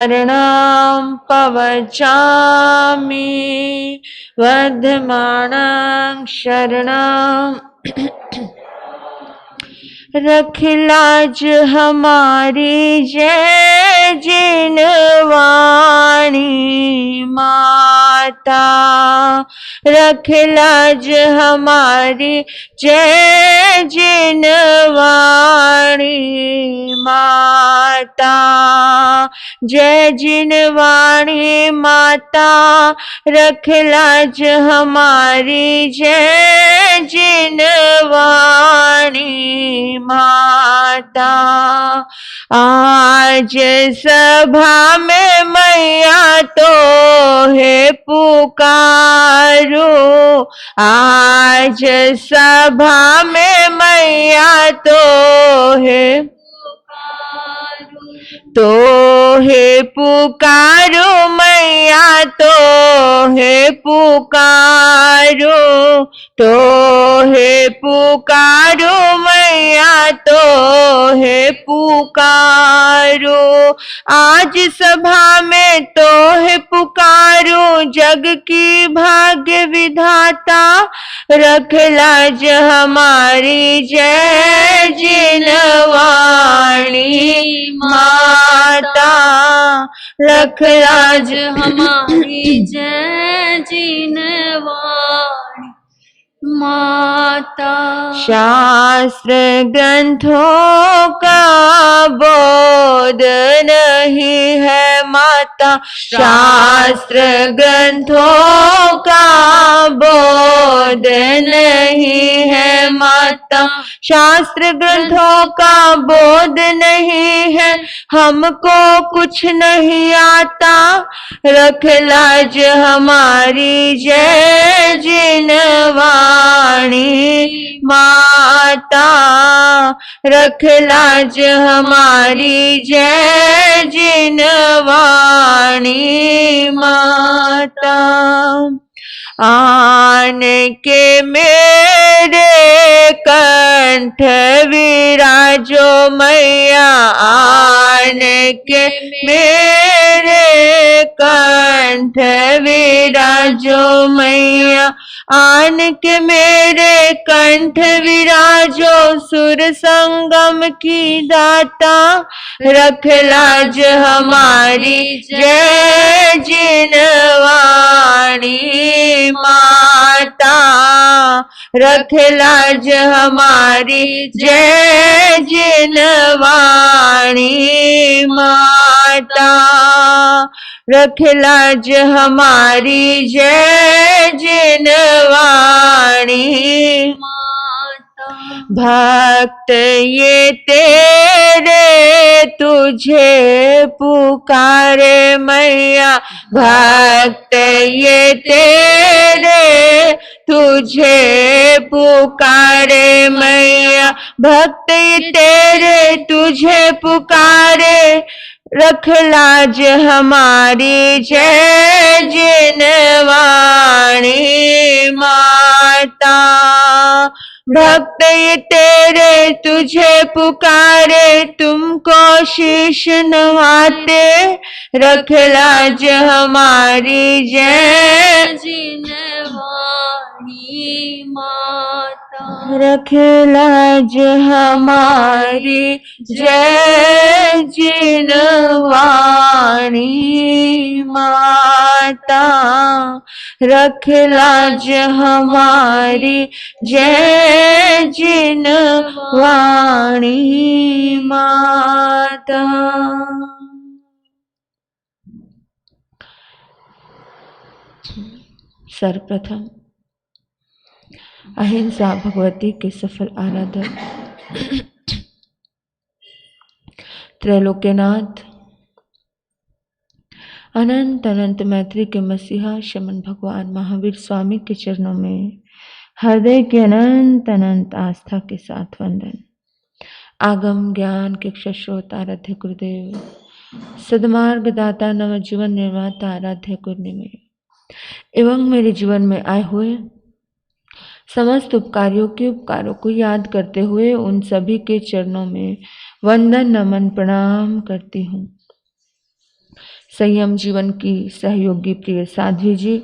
शरणं पवचामि वर्धमानं शरणं रख लाज हमारी जय जिनवाणी माता, रख लाज हमारी जय जिनवाणी माता, जय जिनवाणी माता, रख लाज हमारी जय जिनवाणी माता। आज सभा में मैया तो है पुकारो, आज सभा में मैया तो है पुकारो मैया तो है पुकारो, तो है पुकारो मैया तो है पुकारो। आज सभा में तो है पुकारो जग की भाग्य विधाता, रख लाज हमारी जय जिनवाणी माता, रख लाज हमारी जय जिनवाणी माता। शास्त्र ग्रंथों का बोध नहीं है माता, शास्त्र ग्रंथों का बोध नहीं है माता, शास्त्र ग्रंथों का बोध नहीं है, हमको कुछ नहीं आता, रख लाज हमारी जय जिनवाणी माता, रख लाज हमारी जय जिनवाणी माता। आन के मेरे कंठ विराजो मैया, आन के मेरे कंठ विराजो मैया, आन के मेरे कंठ विराजो सुर संगम की दाता, रख लाज हमारी जय जिनवाणी माता, रख लाज हमारी जय जिनवाणी माता, रख लाज हमारी जय जिनवाणी माता। भक्त ये तेरे तुझे पुकारे मैया, भक्त ये तेरे तुझे पुकारे मैया, भक्त ये तेरे तुझे पुकारे, रख लाज हमारी जय जिनवाणी माता, भक्त ये तेरे तुझे पुकारे, तुमको शीश नवाते, रख लाज हमारी जय जिनवाणी माता, रख लाज हमारी जय जिनवाणी माता, रख लाज हमारी जय जिनवाणी माता। सर्वप्रथम अहिंसा भगवती के सफल आराधक त्रैलोक्यनाथ अनंत अनंत मैत्री के मसीहा शमन भगवान महावीर स्वामी के चरणों में हृदय के अनंत अनंत आस्था के साथ वंदन। आगम ज्ञान के अक्षरस्रोत आराध्य गुरुदेव, सद्मार्ग दाता नवजीवन निर्माता आराध्य गुरुनिमय एवं मेरे जीवन में आए हुए समस्त उपकारियों के उपकारों को याद करते हुए उन सभी के चरणों में वंदन नमन प्रणाम करती हूँ। संयम जीवन की सहयोगी प्रिय साध्वी जी,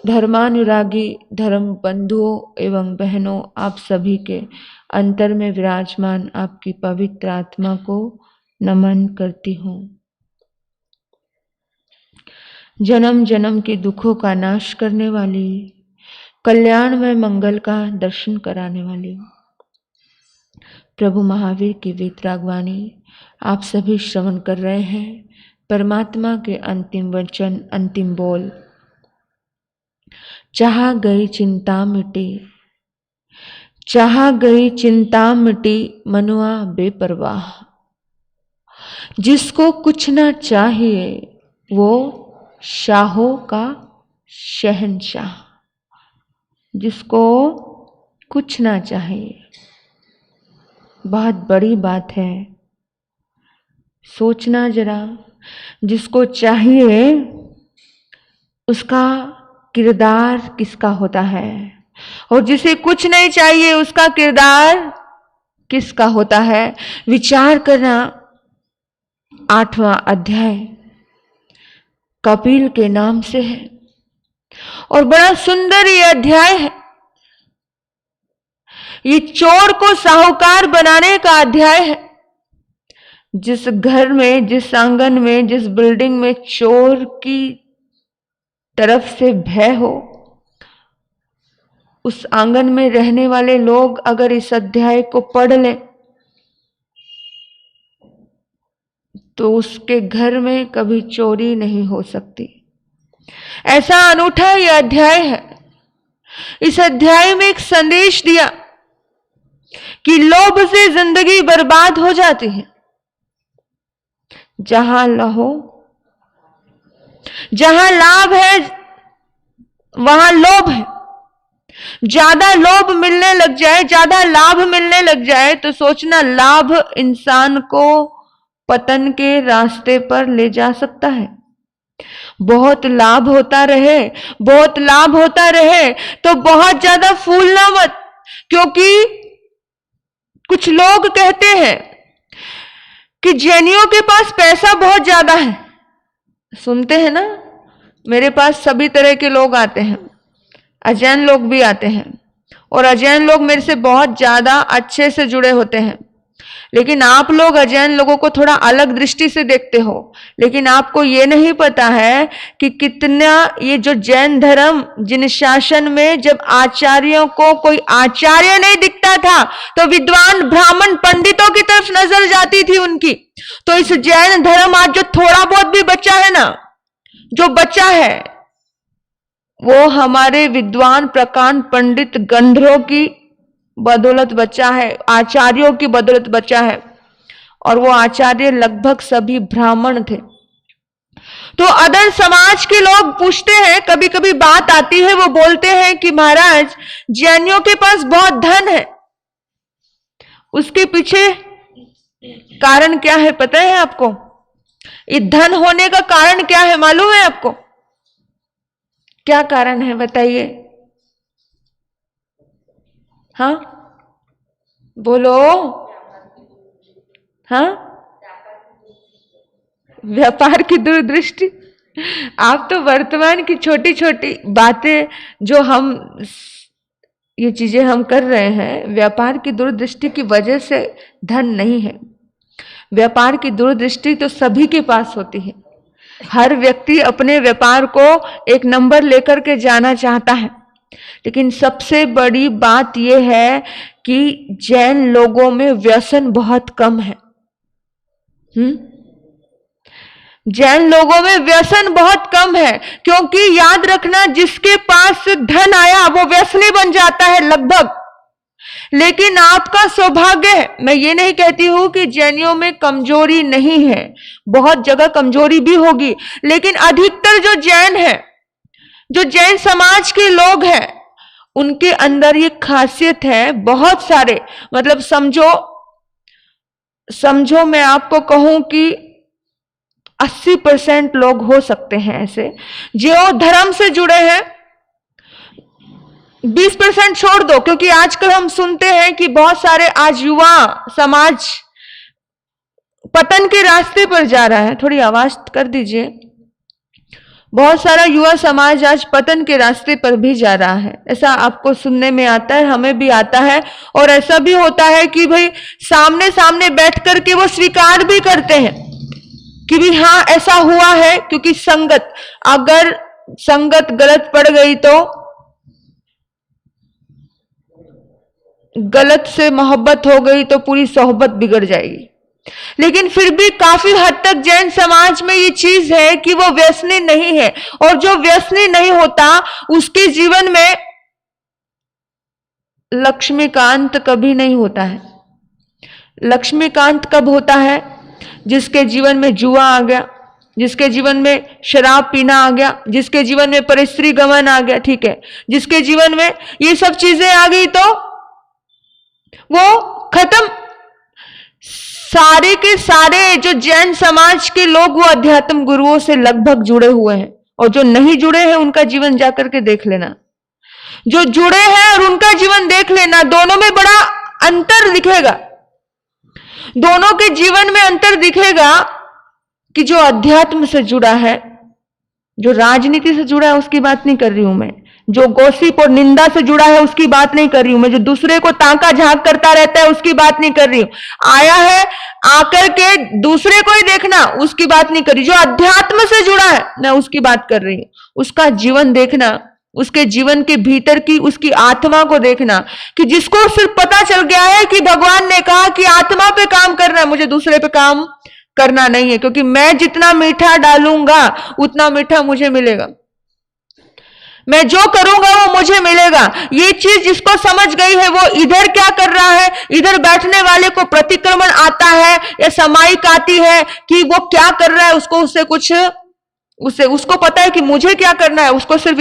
धर्मानुरागी धर्म बंधुओं एवं बहनों, आप सभी के अंतर में विराजमान आपकी पवित्र आत्मा को नमन करती हूँ। जन्म जन्म के दुखों का नाश करने वाली, कल्याणमय मंगल का दर्शन कराने वाली प्रभु महावीर की वेदरागवाणी आप सभी श्रवण कर रहे हैं। परमात्मा के अंतिम वचन, अंतिम बोल, चाहा गई चिंता मिटी, चाहा गई चिंता मिटी, मनुआ बेपरवाह। जिसको कुछ ना चाहिए वो शाहों का शहंशाह। जिसको कुछ ना चाहिए, बहुत बड़ी बात है, सोचना जरा। जिसको चाहिए उसका किरदार किसका होता है, और जिसे कुछ नहीं चाहिए उसका किरदार किसका होता है। विचार करना। 8वां अध्याय कपिल के नाम से है और बड़ा सुंदर ये अध्याय है। ये चोर को साहूकार बनाने का अध्याय है। जिस घर में, जिस आंगन में, जिस बिल्डिंग में चोर की तरफ से भय हो, उस आंगन में रहने वाले लोग अगर इस अध्याय को पढ़ लें तो उसके घर में कभी चोरी नहीं हो सकती। ऐसा अनूठा यह अध्याय है। इस अध्याय में एक संदेश दिया कि लोभ से जिंदगी बर्बाद हो जाती है। जहां लाभ है वहां लोभ है। ज्यादा लोभ मिलने लग जाए, ज्यादा लाभ मिलने लग जाए तो सोचना लाभ इंसान को पतन के रास्ते पर ले जा सकता है। बहुत लाभ होता रहे, बहुत लाभ होता रहे तो बहुत ज्यादा फूलना मत, क्योंकि कुछ लोग कहते हैं कि जैनियों के पास पैसा बहुत ज्यादा है। सुनते हैं ना, मेरे पास सभी तरह के लोग आते हैं, अजैन लोग भी आते हैं, और अजैन लोग मेरे से बहुत ज्यादा अच्छे से जुड़े होते हैं। लेकिन आप लोग अजैन लोगों को थोड़ा अलग दृष्टि से देखते हो, लेकिन आपको ये नहीं पता है कि कितना ये जो जैन धर्म, जिन शासन में जब आचार्यों को कोई आचार्य नहीं दिखता था तो विद्वान ब्राह्मण पंडितों की तरफ नजर जाती थी उनकी। तो इस जैन धर्म आज जो थोड़ा बहुत भी बचा है ना, जो बचा है वो हमारे विद्वान प्रकांड पंडित गंधर्वों की बदौलत बचा है, आचार्यों की बदौलत बचा है। और वो आचार्य लगभग सभी ब्राह्मण थे। तो अदर समाज के लोग पूछते हैं, कभी कभी बात आती है, वो बोलते हैं कि महाराज जैनियों के पास बहुत धन है। उसके पीछे कारण क्या है पता है आपको? ये धन होने का कारण क्या है मालूम है आपको? क्या कारण है बताइए? हाँ बोलो। हाँ, व्यापार की दूरदृष्टि। आप तो वर्तमान की छोटी छोटी बातें जो हम ये चीजें हम कर रहे हैं, व्यापार की दूरदृष्टि की वजह से धन नहीं है। व्यापार की दूरदृष्टि तो सभी के पास होती है। हर व्यक्ति अपने व्यापार को एक नंबर लेकर के जाना चाहता है। लेकिन सबसे बड़ी बात यह है कि जैन लोगों में व्यसन बहुत कम है। जैन लोगों में व्यसन बहुत कम है, क्योंकि याद रखना, जिसके पास धन आया वो व्यसनी बन जाता है लगभग। लेकिन आपका सौभाग्य है, मैं ये नहीं कहती हूं कि जैनियों में कमजोरी नहीं है, बहुत जगह कमजोरी भी होगी, लेकिन अधिकतर जो जैन है, जो जैन समाज के लोग हैं, उनके अंदर ये खासियत है। बहुत सारे, मतलब समझो मैं आपको कहूं कि 80% लोग हो सकते हैं ऐसे जो धर्म से जुड़े हैं। 20% छोड़ दो, क्योंकि आजकल हम सुनते हैं कि बहुत सारे आज युवा समाज पतन के रास्ते पर जा रहा है। थोड़ी आवाज कर दीजिए। बहुत सारा युवा समाज आज पतन के रास्ते पर भी जा रहा है। ऐसा आपको सुनने में आता है, हमें भी आता है। और ऐसा भी होता है कि भाई सामने सामने बैठ करके वो स्वीकार भी करते हैं कि भी हाँ ऐसा हुआ है। क्योंकि संगत, अगर संगत गलत पड़ गई तो गलत से मोहब्बत हो गई तो पूरी सोहबत बिगड़ जाएगी। लेकिन फिर भी काफी हद तक जैन समाज में ये चीज है कि वो व्यसनी नहीं है। और जो व्यसनी नहीं होता उसके जीवन में लक्ष्मीकांत कभी नहीं होता है। लक्ष्मीकांत कब होता है? जिसके जीवन में जुआ आ गया, जिसके जीवन में शराब पीना आ गया, जिसके जीवन में परिस्त्री गमन आ गया, ठीक है, जिसके जीवन में ये सब चीजें आ गई तो वो खत्म। सारे के सारे जो जैन समाज के लोग वो अध्यात्म गुरुओं से लगभग जुड़े हुए हैं। और जो नहीं जुड़े हैं उनका जीवन जाकर के देख लेना। जो जुड़े हैं और उनका जीवन देख लेना, दोनों में बड़ा अंतर दिखेगा। दोनों के जीवन में अंतर दिखेगा कि जो अध्यात्म से जुड़ा है, जो राजनीति से जुड़ा है उसकी बात नहीं कर रही हूं मैं, जो गॉसिप और निंदा से जुड़ा है उसकी बात नहीं कर रही हूं मैं, जो दूसरे को ताका झांक करता रहता है उसकी बात नहीं कर रही हूं। आया है आकर के दूसरे को ही देखना, उसकी बात नहीं कर रही। जो अध्यात्म से जुड़ा है मैं उसकी बात कर रही हूं। उसका जीवन देखना, उसके जीवन के भीतर की उसकी आत्मा को देखना, कि जिसको सिर्फ पता चल गया है कि भगवान ने कहा कि आत्मा पे काम करना है, मुझे दूसरे पे काम करना नहीं है, क्योंकि मैं जितना मीठा डालूंगा उतना मीठा मुझे मिलेगा। मैं जो करूंगा वो मुझे मिलेगा। ये चीज जिसको समझ गई है वो इधर क्या कर रहा है, इधर बैठने वाले को प्रतिक्रमण आता है या समाइक आती है कि वो क्या कर रहा है, उसको पता है कि मुझे क्या करना है, उसको सिर्फ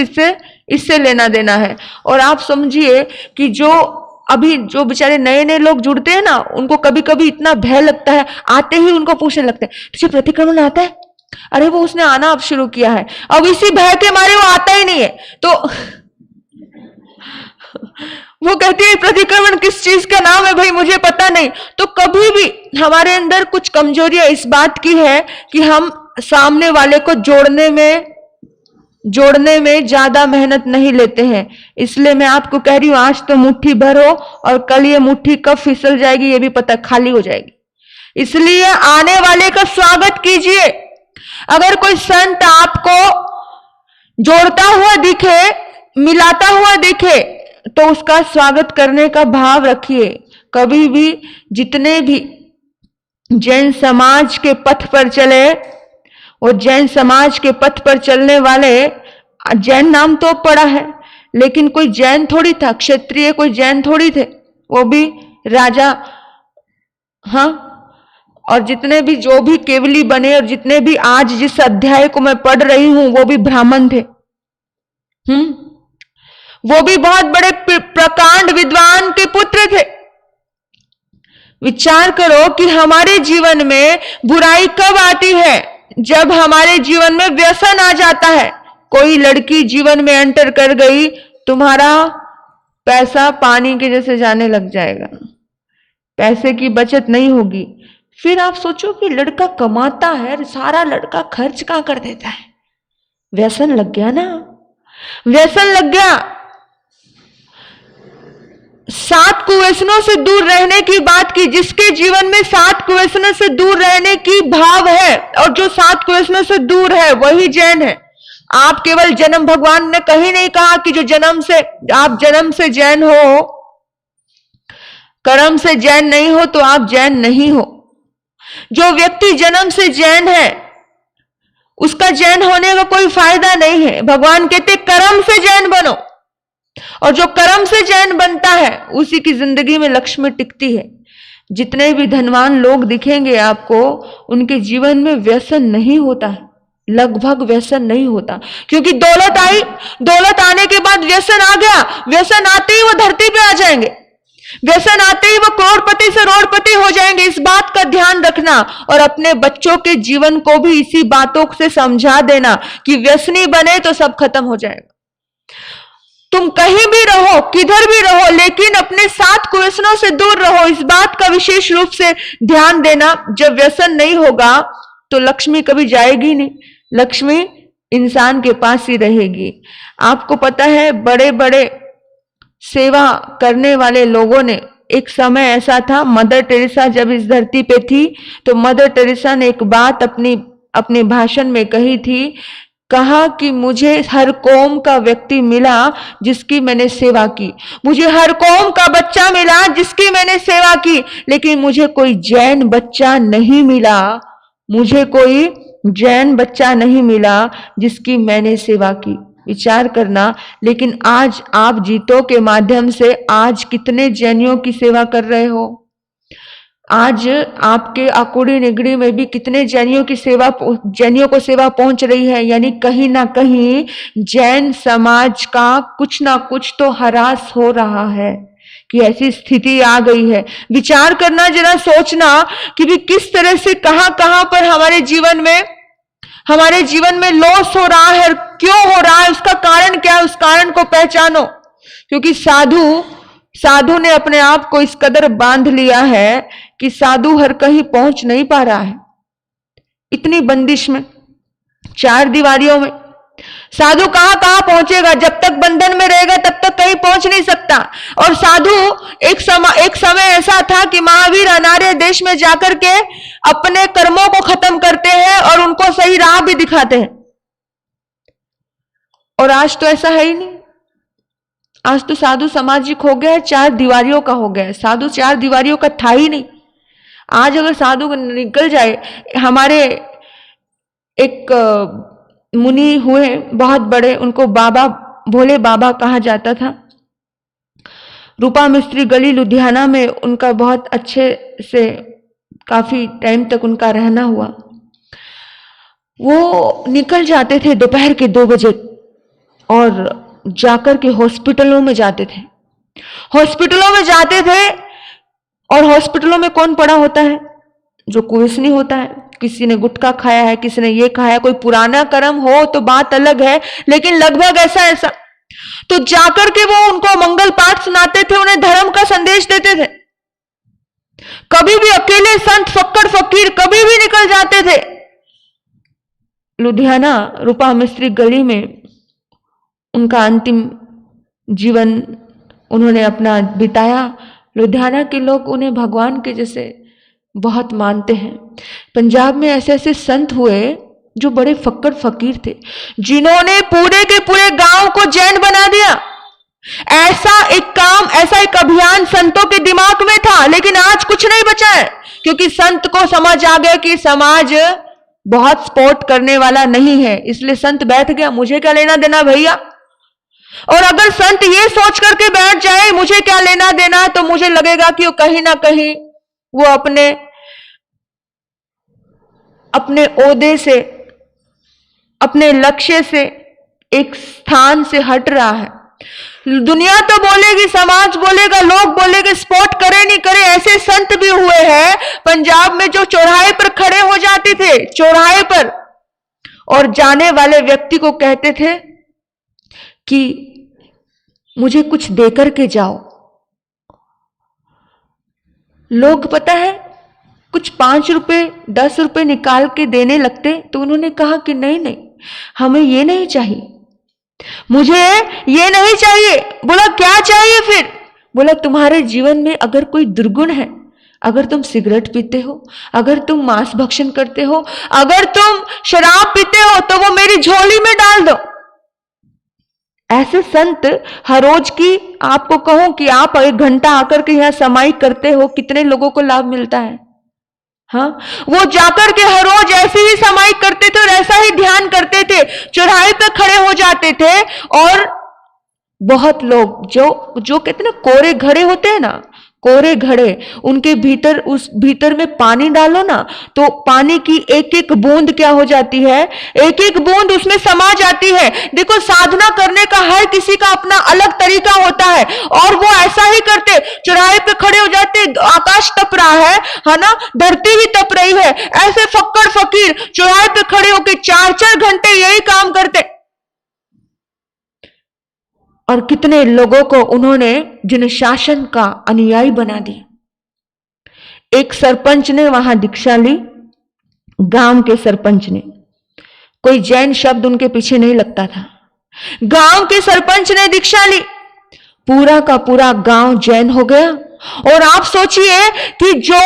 इससे लेना देना है। और आप समझिए कि जो अभी जो बेचारे नए नए लोग जुड़ते हैं ना, उनको कभी कभी इतना भय लगता है, आते ही उनको पूछने लगते हैं तुझे प्रतिक्रमण आता है? अरे वो उसने आना अब शुरू किया है, अब इसी भय के मारे वो आता ही नहीं है। तो वो कहती है प्रतिक्रमण किस चीज का नाम है भाई, मुझे पता नहीं। तो कभी भी हमारे अंदर कुछ कमजोरियां इस बात की है कि हम सामने वाले को जोड़ने में ज्यादा मेहनत नहीं लेते हैं। इसलिए मैं आपको कह रही हूं आज तो मुट्ठी भर हो और कल ये मुट्ठी कब फिसल जाएगी ये भी पता, खाली हो जाएगी। इसलिए आने वाले का स्वागत कीजिए। अगर कोई संत आपको जोड़ता हुआ दिखे, मिलाता हुआ दिखे, तो उसका स्वागत करने का भाव रखिए। कभी भी जितने भी जैन समाज के पथ पर चले, और जैन समाज के पथ पर चलने वाले, जैन नाम तो पड़ा है लेकिन कोई जैन थोड़ी था, क्षत्रिय कोई जैन थोड़ी थे, वो भी राजा। हाँ, और जितने भी जो भी केवली बने और जितने भी आज जिस अध्याय को मैं पढ़ रही हूं वो भी ब्राह्मण थे। वो भी बहुत बड़े प्रकांड विद्वान के पुत्र थे। विचार करो कि हमारे जीवन में बुराई कब आती है? जब हमारे जीवन में व्यसन आ जाता है। कोई लड़की जीवन में एंटर कर गई, तुम्हारा पैसा पानी के जैसे जाने लग जाएगा, पैसे की बचत नहीं होगी। फिर आप सोचो कि लड़का कमाता है, सारा लड़का खर्च कहां कर देता है? व्यसन लग गया ना, व्यसन लग गया। 7 कुव्यसनों से दूर रहने की बात की, जिसके जीवन में 7 कुव्यसनों से दूर रहने की भाव है, और जो 7 कुव्यसनों से दूर है वही जैन है। आप केवल जन्म, भगवान ने कहीं नहीं कहा कि जो आप जन्म से जैन हो, कर्म से जैन नहीं हो तो आप जैन नहीं हो। जो व्यक्ति जन्म से जैन है उसका जैन होने का कोई फायदा नहीं है। भगवान कहते कर्म से जैन बनो, और जो कर्म से जैन बनता है उसी की जिंदगी में लक्ष्मी टिकती है। जितने भी धनवान लोग दिखेंगे आपको, उनके जीवन में व्यसन नहीं होता है, लगभग व्यसन नहीं होता, क्योंकि दौलत आई, दौलत आने के बाद व्यसन आ गया। व्यसन आते ही वो धरती पे आ जाएंगे, व्यसन आते ही वो करोड़पति से रोड़पति हो जाएंगे। इस बात का ध्यान रखना, और अपने बच्चों के जीवन को भी इसी बातों से समझा देना कि व्यसनी बने तो सब खत्म हो जाएगा। तुम कहीं भी रहो, किधर भी रहो, लेकिन अपने 7 कुव्यसनों से दूर रहो। इस बात का विशेष रूप से ध्यान देना। जब व्यसन नहीं होगा तो लक्ष्मी कभी जाएगी नहीं, लक्ष्मी इंसान के पास ही रहेगी। आपको पता है, बड़े बड़े सेवा करने वाले लोगों ने, एक समय ऐसा था, मदर टेरेसा जब इस धरती पे थी तो मदर टेरेसा ने एक बात अपने भाषण में कही थी। कहा कि मुझे हर कौम का व्यक्ति मिला जिसकी मैंने सेवा की, मुझे हर कौम का बच्चा मिला जिसकी मैंने सेवा की, लेकिन मुझे कोई जैन बच्चा नहीं मिला, मुझे कोई जैन बच्चा नहीं मिला जिसकी मैंने सेवा की। विचार करना। लेकिन आज आप जीतो के माध्यम से आज कितने जैनियों की सेवा कर रहे हो? आज आपके आकुड़ी निगड़ी में भी कितने जैनियों को सेवा पहुंच रही है। यानी कहीं ना कहीं जैन समाज का कुछ ना कुछ तो ह्रास हो रहा है कि ऐसी स्थिति आ गई है। विचार करना, जरा सोचना कि भी किस तरह से कहां कहां पर हमारे जीवन में लॉस हो रहा है, क्यों हो रहा है, उसका कारण क्या है, उस कारण को पहचानो। क्योंकि साधु ने अपने आप को इस कदर बांध लिया है कि साधु हर कहीं पहुंच नहीं पा रहा है। इतनी बंदिश में, 4 दीवारियों में साधु कहां कहां पहुंचेगा? जब तक बंधन में रहेगा तब तक कहीं पहुंच नहीं सकता। और साधु एक समय ऐसा था कि महावीर अनार्य देश में जाकर के अपने कर्मों को खत्म करते हैं और उनको सही राह भी दिखाते हैं। और आज तो ऐसा है ही नहीं। आज तो साधु सामाजिक हो गया है, 4 दीवारियों का हो गया है। साधु 4 दीवारियों का था ही नहीं। आज अगर साधु निकल जाए, हमारे एक मुनि हुए बहुत बड़े, उनको बाबा, भोले बाबा कहा जाता था। रूपा मिस्त्री गली लुधियाना में उनका बहुत अच्छे से काफी टाइम तक उनका रहना हुआ। वो निकल जाते थे दोपहर के 2 बजे और जाकर के हॉस्पिटलों में जाते थे। हॉस्पिटलों में जाते थे और हॉस्पिटलों में कौन पड़ा होता है? जो कुव्यसनी होता है। किसी ने गुटखा खाया है, किसी ने ये खाया, कोई पुराना कर्म हो तो बात अलग है, लेकिन लगभग ऐसा। तो जाकर के वो उनको मंगल पाठ सुनाते थे, उन्हें धर्म का संदेश देते थे। कभी भी अकेले संत फक्कड़ फकीर कभी भी निकल जाते थे। लुधियाना रूपा मिस्त्री गली में उनका अंतिम जीवन उन्होंने अपना बिताया। लुधियाना के लोग उन्हें भगवान के जैसे बहुत मानते हैं। पंजाब में ऐसे संत हुए जो बड़े फक्कड़ फकीर थे, जिन्होंने पूरे के पूरे गांव को जैन बना दिया। ऐसा एक अभियान संतों के दिमाग में था, लेकिन आज कुछ नहीं बचा है, क्योंकि संत को समझ आ गया कि समाज बहुत सपोर्ट करने वाला नहीं है। इसलिए संत बैठ गया, मुझे क्या लेना देना भैया। और अगर संत ये सोच करके बैठ जाए मुझे क्या लेना देना, तो मुझे लगेगा कि वो कहीं ना कहीं वो अपने ओहदे से, अपने लक्ष्य से, एक स्थान से हट रहा है। दुनिया तो बोलेगी, समाज बोलेगा, लोग बोलेंगे, सपोर्ट करे नहीं करे। ऐसे संत भी हुए हैं पंजाब में जो चौराहे पर खड़े हो जाते थे, चौराहे पर, और जाने वाले व्यक्ति को कहते थे कि मुझे कुछ देकर के जाओ। लोग पता है कुछ 5 रुपए 10 रुपए निकाल के देने लगते, तो उन्होंने कहा कि नहीं, हमें ये नहीं चाहिए, मुझे ये नहीं चाहिए। बोला क्या चाहिए फिर? बोला तुम्हारे जीवन में अगर कोई दुर्गुण है, अगर तुम सिगरेट पीते हो, अगर तुम मांस भक्षण करते हो, अगर तुम शराब पीते हो, तो वो मेरी झोली में डाल दो। ऐसे संत हर रोज की, आपको कहूं कि आप 1 घंटा आकर के यहां समाई करते हो, कितने लोगों को लाभ मिलता है? हाँ, वो जाकर के हर रोज ऐसे ही समाई करते थे और ऐसा ही ध्यान करते थे, चौराहे पे खड़े हो जाते थे। और बहुत लोग जो कहते ना कोरे घड़े होते हैं ना, कोरे घड़े, उनके भीतर, उस भीतर में पानी डालो ना, तो पानी की एक एक बूंद क्या हो जाती है, एक एक बूंद उसमें समा जाती है। देखो, साधना करने का हर किसी का अपना अलग तरीका होता है, और वो ऐसा ही करते, चौराहे पे खड़े हो जाते, आकाश तप रहा है ना, धरती भी तप रही है, ऐसे फक्कड़ फकीर चौराहे पे खड़े होकर 4-4 घंटे यही काम करते। और कितने लोगों को उन्होंने जिन शासन का अनुयायी बना दिया। एक सरपंच ने वहां दीक्षा ली, गांव के सरपंच ने, कोई जैन शब्द उनके पीछे नहीं लगता था। गांव के सरपंच ने दीक्षा ली, पूरा का पूरा गांव जैन हो गया। और आप सोचिए कि जो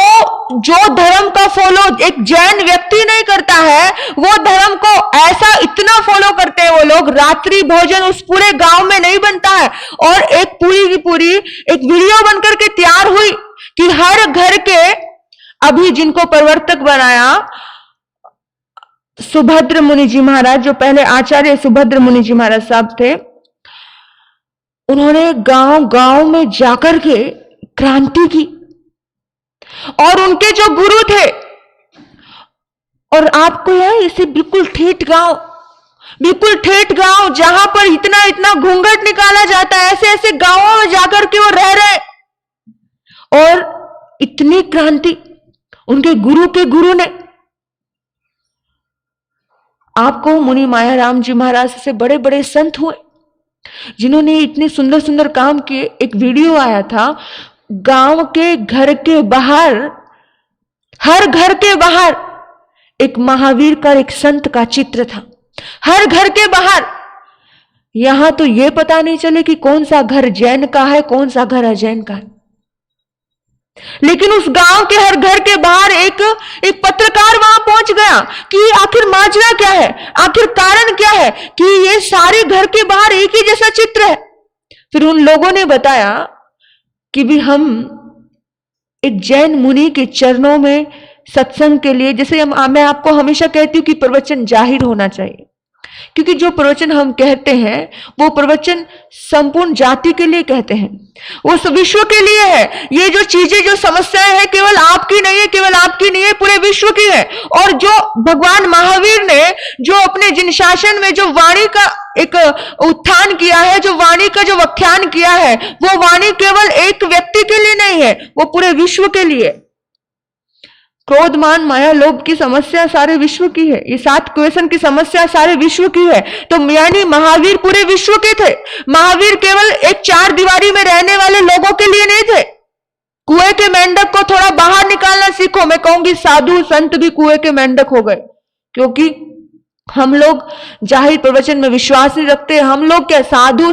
धर्म का फॉलो एक जैन व्यक्ति नहीं करता है, वो धर्म को ऐसा इतना फॉलो करते हैं वो लोग, रात्रि भोजन उस पूरे गांव में नहीं बनता है। और एक पूरी की पूरी एक वीडियो बनकर के तैयार हुई कि हर घर के, अभी जिनको प्रवर्तक बनाया सुभद्र मुनि जी महाराज, जो पहले आचार्य सुभद्र मुनि जी महाराज साहब थे, उन्होंने गांव गांव में जाकर के क्रांति की। और उनके जो गुरु थे, और आपको है इसे बिल्कुल ठेठ गांव जहां पर इतना इतना घूंघट निकाला जाता है, ऐसे ऐसे गांवों में जाकर के वो रह रहे, और इतनी क्रांति उनके गुरु के गुरु ने। आपको मुनि मायाराम जी महाराज से बड़े बड़े संत हुए जिन्होंने इतने सुंदर सुंदर काम किए। एक वीडियो आया था, गांव के घर के बाहर, हर घर के बाहर एक महावीर का, एक संत का चित्र था, हर घर के बाहर। यहां तो यह पता नहीं चले कि कौन सा घर जैन का है, कौन सा घर अजैन का है, लेकिन उस गांव के हर घर के बाहर एक पत्रकार वहां पहुंच गया कि आखिर माजरा क्या है, आखिर कारण क्या है कि ये सारे घर के बाहर एक ही जैसा चित्र है। फिर उन लोगों ने बताया कि भी हम एक जैन मुनि के चरणों में सत्संग के लिए, जैसे मैं आपको हमेशा कहती हूं कि प्रवचन जाहिर होना चाहिए, क्योंकि जो प्रवचन हम कहते हैं वो प्रवचन संपूर्ण जाति के लिए कहते हैं, वो विश्व के लिए है। ये जो चीजें, जो समस्याएं हैं, केवल आपकी नहीं है, केवल आपकी नहीं है, पूरे विश्व की है। और जो भगवान महावीर ने जो अपने जिन शासन में जो वाणी का एक उत्थान किया है, जो वाणी का जो व्याख्यान किया है, वो वाणी केवल एक व्यक्ति के लिए नहीं है, वो पूरे विश्व के लिए। क्रोध मान माया लोभ की समस्या सारे विश्व की है, ये 7 क्वेश्चन की समस्या सारे विश्व की है। तो यानी महावीर पूरे विश्व के थे। महावीर केवल एक 4 दीवारी में रहने वाले लोगों के लिए नहीं थे। कुएं के मेंढक को थोड़ा बाहर निकालना सीखो। मैं कहूंगी साधु संत भी कुएं के मेंढक हो गए, क्योंकि हम लोग जाहिर प्रवचन में विश्वास नहीं रखते। हम लोग क्या, साधु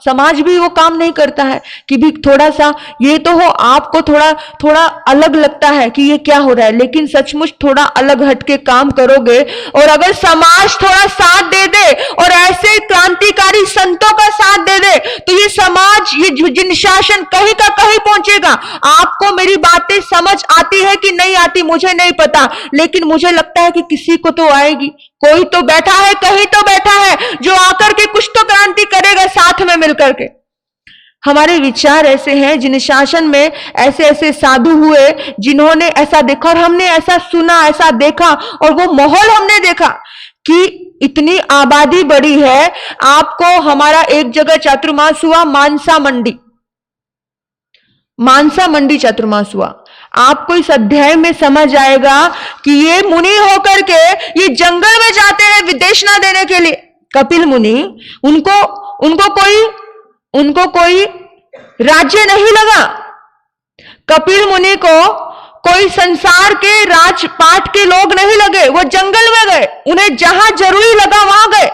समाज भी वो काम नहीं करता है कि भी थोड़ा सा ये तो हो, आपको थोड़ा अलग लगता है कि ये क्या हो रहा है, लेकिन सचमुच थोड़ा अलग हटके काम करोगे और अगर समाज थोड़ा साथ दे दे और ऐसे क्रांतिकारी संतों का साथ दे दे, तो ये समाज, ये जिन शासन कहीं का कहीं पहुंचेगा। आपको मेरी बातें समझ आती है कि नहीं आती मुझे नहीं पता, लेकिन मुझे लगता है कि किसी को तो आएगी। कोई तो बैठा है, कहीं तो बैठा है जो आकर के कुछ तो क्रांति करेगा साथ में मिलकर के। हमारे विचार ऐसे हैं, जिन शासन में ऐसे ऐसे साधु हुए जिन्होंने ऐसा देखा, और हमने ऐसा सुना, ऐसा देखा, और वो माहौल हमने देखा कि इतनी आबादी बड़ी है। आपको हमारा एक जगह चातुर्मास हुआ, मानसा मंडी चातुर्मास हुआ। आपको इस अध्याय में समझ आएगा कि ये मुनि होकर के ये जंगल में जाते हैं विदेशना देने के लिए। कपिल मुनि, उनको कोई राज्य नहीं लगा। कपिल मुनि को कोई संसार के राजपाट के लोग नहीं लगे, वो जंगल में गए, उन्हें जहां जरूरी लगा वहां गए।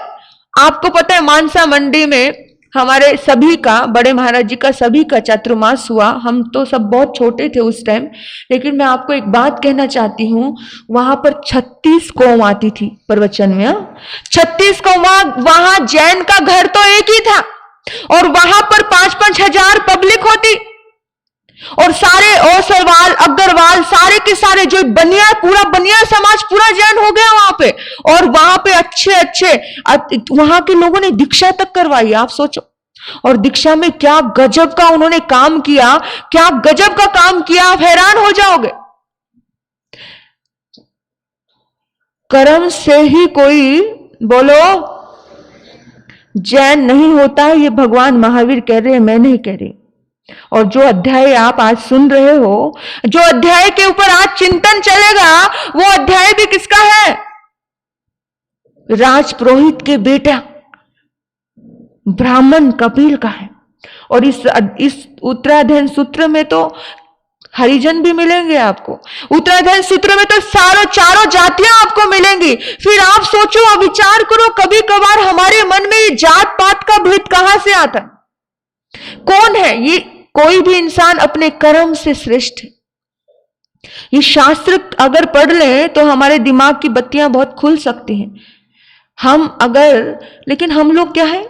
आपको पता है मानसा मंडी में हमारे सभी का, बड़े महाराज जी का सभी का चातुर्मास हुआ। हम तो सब बहुत छोटे थे उस टाइम, लेकिन मैं आपको एक बात कहना चाहती हूं, वहां पर 36 कौम आती थी प्रवचन में। 36 कौम, वहां जैन का घर तो एक ही था, और वहां पर 5-5 हजार पब्लिक होती, और सारे ओसरवाल, अग्रवाल, सारे के सारे जो बनिया, पूरा बनिया समाज पूरा जैन हो गया वहां पे। और वहां पे अच्छे वहां के लोगों ने दीक्षा तक करवाई, आप सोचो। और दीक्षा में क्या गजब का उन्होंने काम किया, क्या गजब का काम किया, आप हैरान हो जाओगे। कर्म से ही कोई, बोलो, जैन नहीं होता, ये भगवान महावीर कह रहे हैं, मैं नहीं कह रही। और जो अध्याय आप आज सुन रहे हो, जो अध्याय के ऊपर आज चिंतन चलेगा, वो अध्याय भी किसका है? राज पुरोहित के बेटा, ब्राह्मण कपिल का है। और इस उत्तराध्ययन सूत्र में तो हरिजन भी मिलेंगे आपको, उत्तराध्ययन सूत्र में तो चारों जातियां आपको मिलेंगी। फिर आप सोचो और विचार करो, कभी कभार हमारे मन में ये जात पात का भेद कहां से आता है? कौन है ये? कोई भी इंसान अपने कर्म से श्रेष्ठ है। ये शास्त्र अगर पढ़ लें तो हमारे दिमाग की बत्तियां बहुत खुल सकती हैं। लेकिन हम लोग क्या है,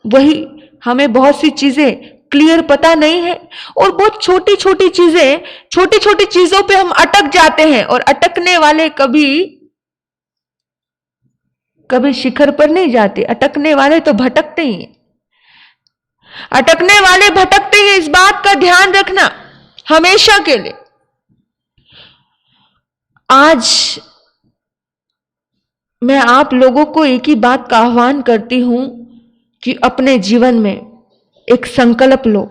वही हमें बहुत सी चीजें क्लियर पता नहीं है और बहुत छोटी छोटी चीजों पे हम अटक जाते हैं। और अटकने वाले कभी शिखर पर नहीं जाते, अटकने वाले तो भटकते ही हैं। अटकने वाले भटकते ही, इस बात का ध्यान रखना हमेशा के लिए। आज मैं आप लोगों को एक ही बात का आह्वान करती हूं कि अपने जीवन में एक संकल्प लो।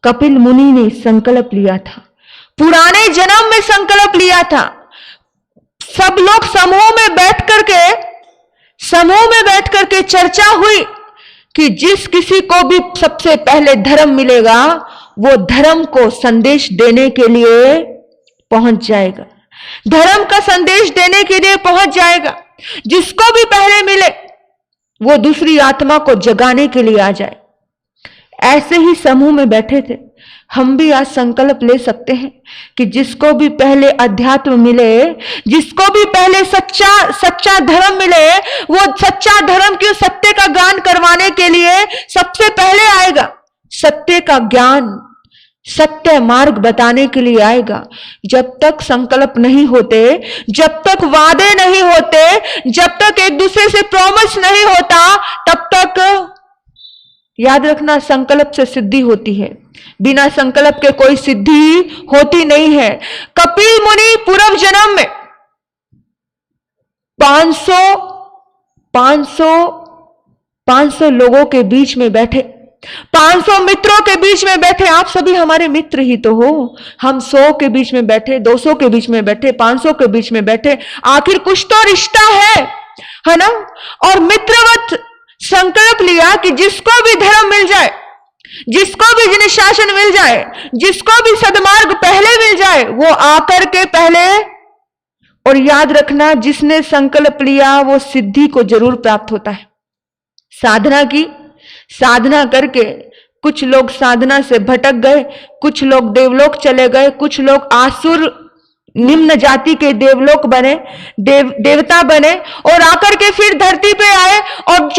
कपिल मुनि ने संकल्प लिया था, पुराने जन्म में संकल्प लिया था। सब लोग समूह में बैठ करके चर्चा हुई कि जिस किसी को भी सबसे पहले धर्म मिलेगा वो धर्म को संदेश देने के लिए पहुंच जाएगा, धर्म का संदेश देने के लिए पहुंच जाएगा। जिसको भी पहले मिले वो दूसरी आत्मा को जगाने के लिए आ जाए। ऐसे ही समूह में बैठे थे। हम भी आज संकल्प ले सकते हैं कि जिसको भी पहले अध्यात्म मिले, जिसको भी पहले सच्चा धर्म मिले, वो सच्चा धर्म की सत्य का ज्ञान करवाने के लिए सबसे पहले आएगा। सत्य का ज्ञान, सत्य मार्ग बताने के लिए आएगा। जब तक संकल्प नहीं होते, जब तक वादे नहीं होते, जब तक एक दूसरे से प्रॉमिस नहीं होता, तब तक याद रखना संकल्प से सिद्धि होती है। बिना संकल्प के कोई सिद्धि होती नहीं है। कपिल मुनि पूर्व जन्म में 500 लोगों के बीच में बैठे, 500 मित्रों के बीच में बैठे। आप सभी हमारे मित्र ही तो हो। हम 100 के बीच में बैठे, 200 के बीच में बैठे, 500 के बीच में बैठे, आखिर कुछ तो रिश्ता है ना। और मित्रवत संकल्प लिया कि जिसको भी धर्म मिल जाए, जिसको भी अनुशासन मिल जाए, जिसको भी सद्मार्ग पहले मिल जाए, वो आकर के पहले। और याद रखना, जिसने संकल्प लिया वो सिद्धि को जरूर प्राप्त होता है। साधना करके कुछ लोग साधना से भटक गए, कुछ लोग देवलोक चले गए, कुछ लोग आसुर निम्न जाति के देवलोक बने, देवता बने और आकर के फिर धरती पे आए। और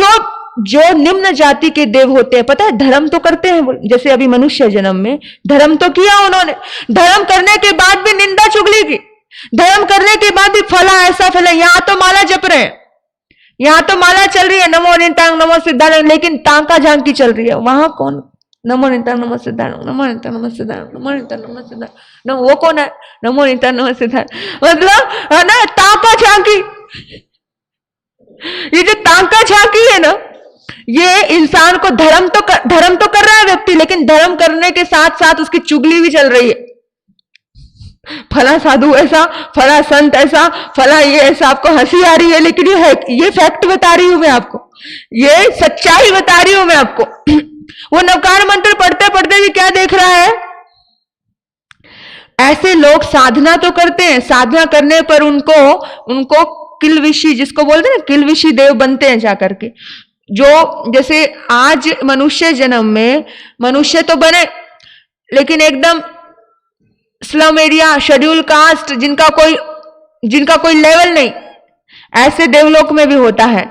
जो निम्न जाति के देव होते हैं, पता है, धर्म तो करते हैं। जैसे अभी मनुष्य जन्म में धर्म तो किया उन्होंने, धर्म करने के बाद भी निंदा चुगली की, धर्म करने के बाद भी फला ऐसा फला। यहां तो माला जप रहे हैं, यहां तो माला चल रही है, नमो नितांग नमो सिद्धांग, लेकिन तांका झांकी चल रही है। वहां कौन? नमो नितांग नमो सिद्धांग, नमो नितांग नमो सिद्धांग, नमो नितांग नमो सिद्धांग। वो कौन है? नमो नितांग नमो सिद्धांग, मतलब है ना तांका झांकी। ये जो तांका झांकी है ना, ये इंसान को धर्म तो कर रहा है व्यक्ति, लेकिन धर्म करने के साथ साथ उसकी चुगली भी चल रही है। फला साधु ऐसा, फला संत ऐसा, फला ये ऐसा। आपको हंसी आ रही है, लेकिन ये फैक्ट बता रही हूं मैं आपको, ये सच्चाई बता रही हूं मैं आपको। वो नवकार मंत्र पढ़ते पढ़ते भी क्या देख रहा है? ऐसे लोग साधना तो करते हैं, साधना करने पर उनको किलविशी, जिसको बोलते हैं ना, किलविशी देव बनते हैं जाकर के। जो जैसे आज मनुष्य जन्म में मनुष्य तो बने, लेकिन एकदम स्लम एरिया, शेड्यूल कास्ट, जिनका कोई लेवल नहीं, ऐसे देवलोक में भी होता है।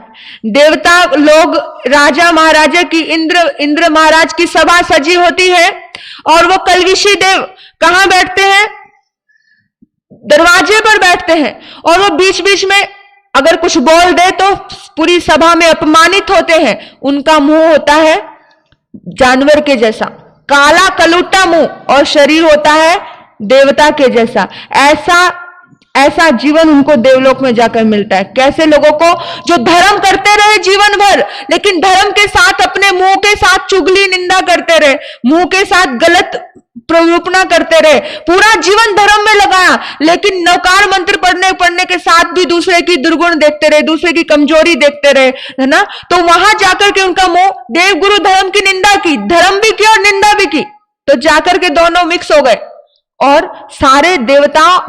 देवता लोग, राजा महाराजा की, इंद्र महाराज की सभा सजी होती है और वो कलविशी देव कहां बैठते हैं? दरवाजे पर बैठते हैं। और वो बीच बीच में अगर कुछ बोल दे तो पूरी सभा में अपमानित होते हैं। उनका मुंह होता है जानवर के जैसा, काला कलूटा मुंह, और शरीर होता है देवता के जैसा। ऐसा जीवन उनको देवलोक में जाकर मिलता है। कैसे लोगों को? जो धर्म करते रहे जीवन भर, लेकिन धर्म के साथ अपने मुंह के साथ चुगली निंदा करते रहे, मुंह के साथ गलत प्ररूपणा करते रहे, पूरा जीवन धर्म में लगाया, लेकिन नवकार मंत्र पढ़ने के साथ भी दूसरे की दुर्गुण देखते रहे, दूसरे की कमजोरी देखते रहे, है ना। तो वहां जाकर के उनका मोह, देव गुरु धर्म की निंदा की, धर्म भी की और निंदा भी की, तो जाकर के दोनों मिक्स हो गए और सारे देवताओं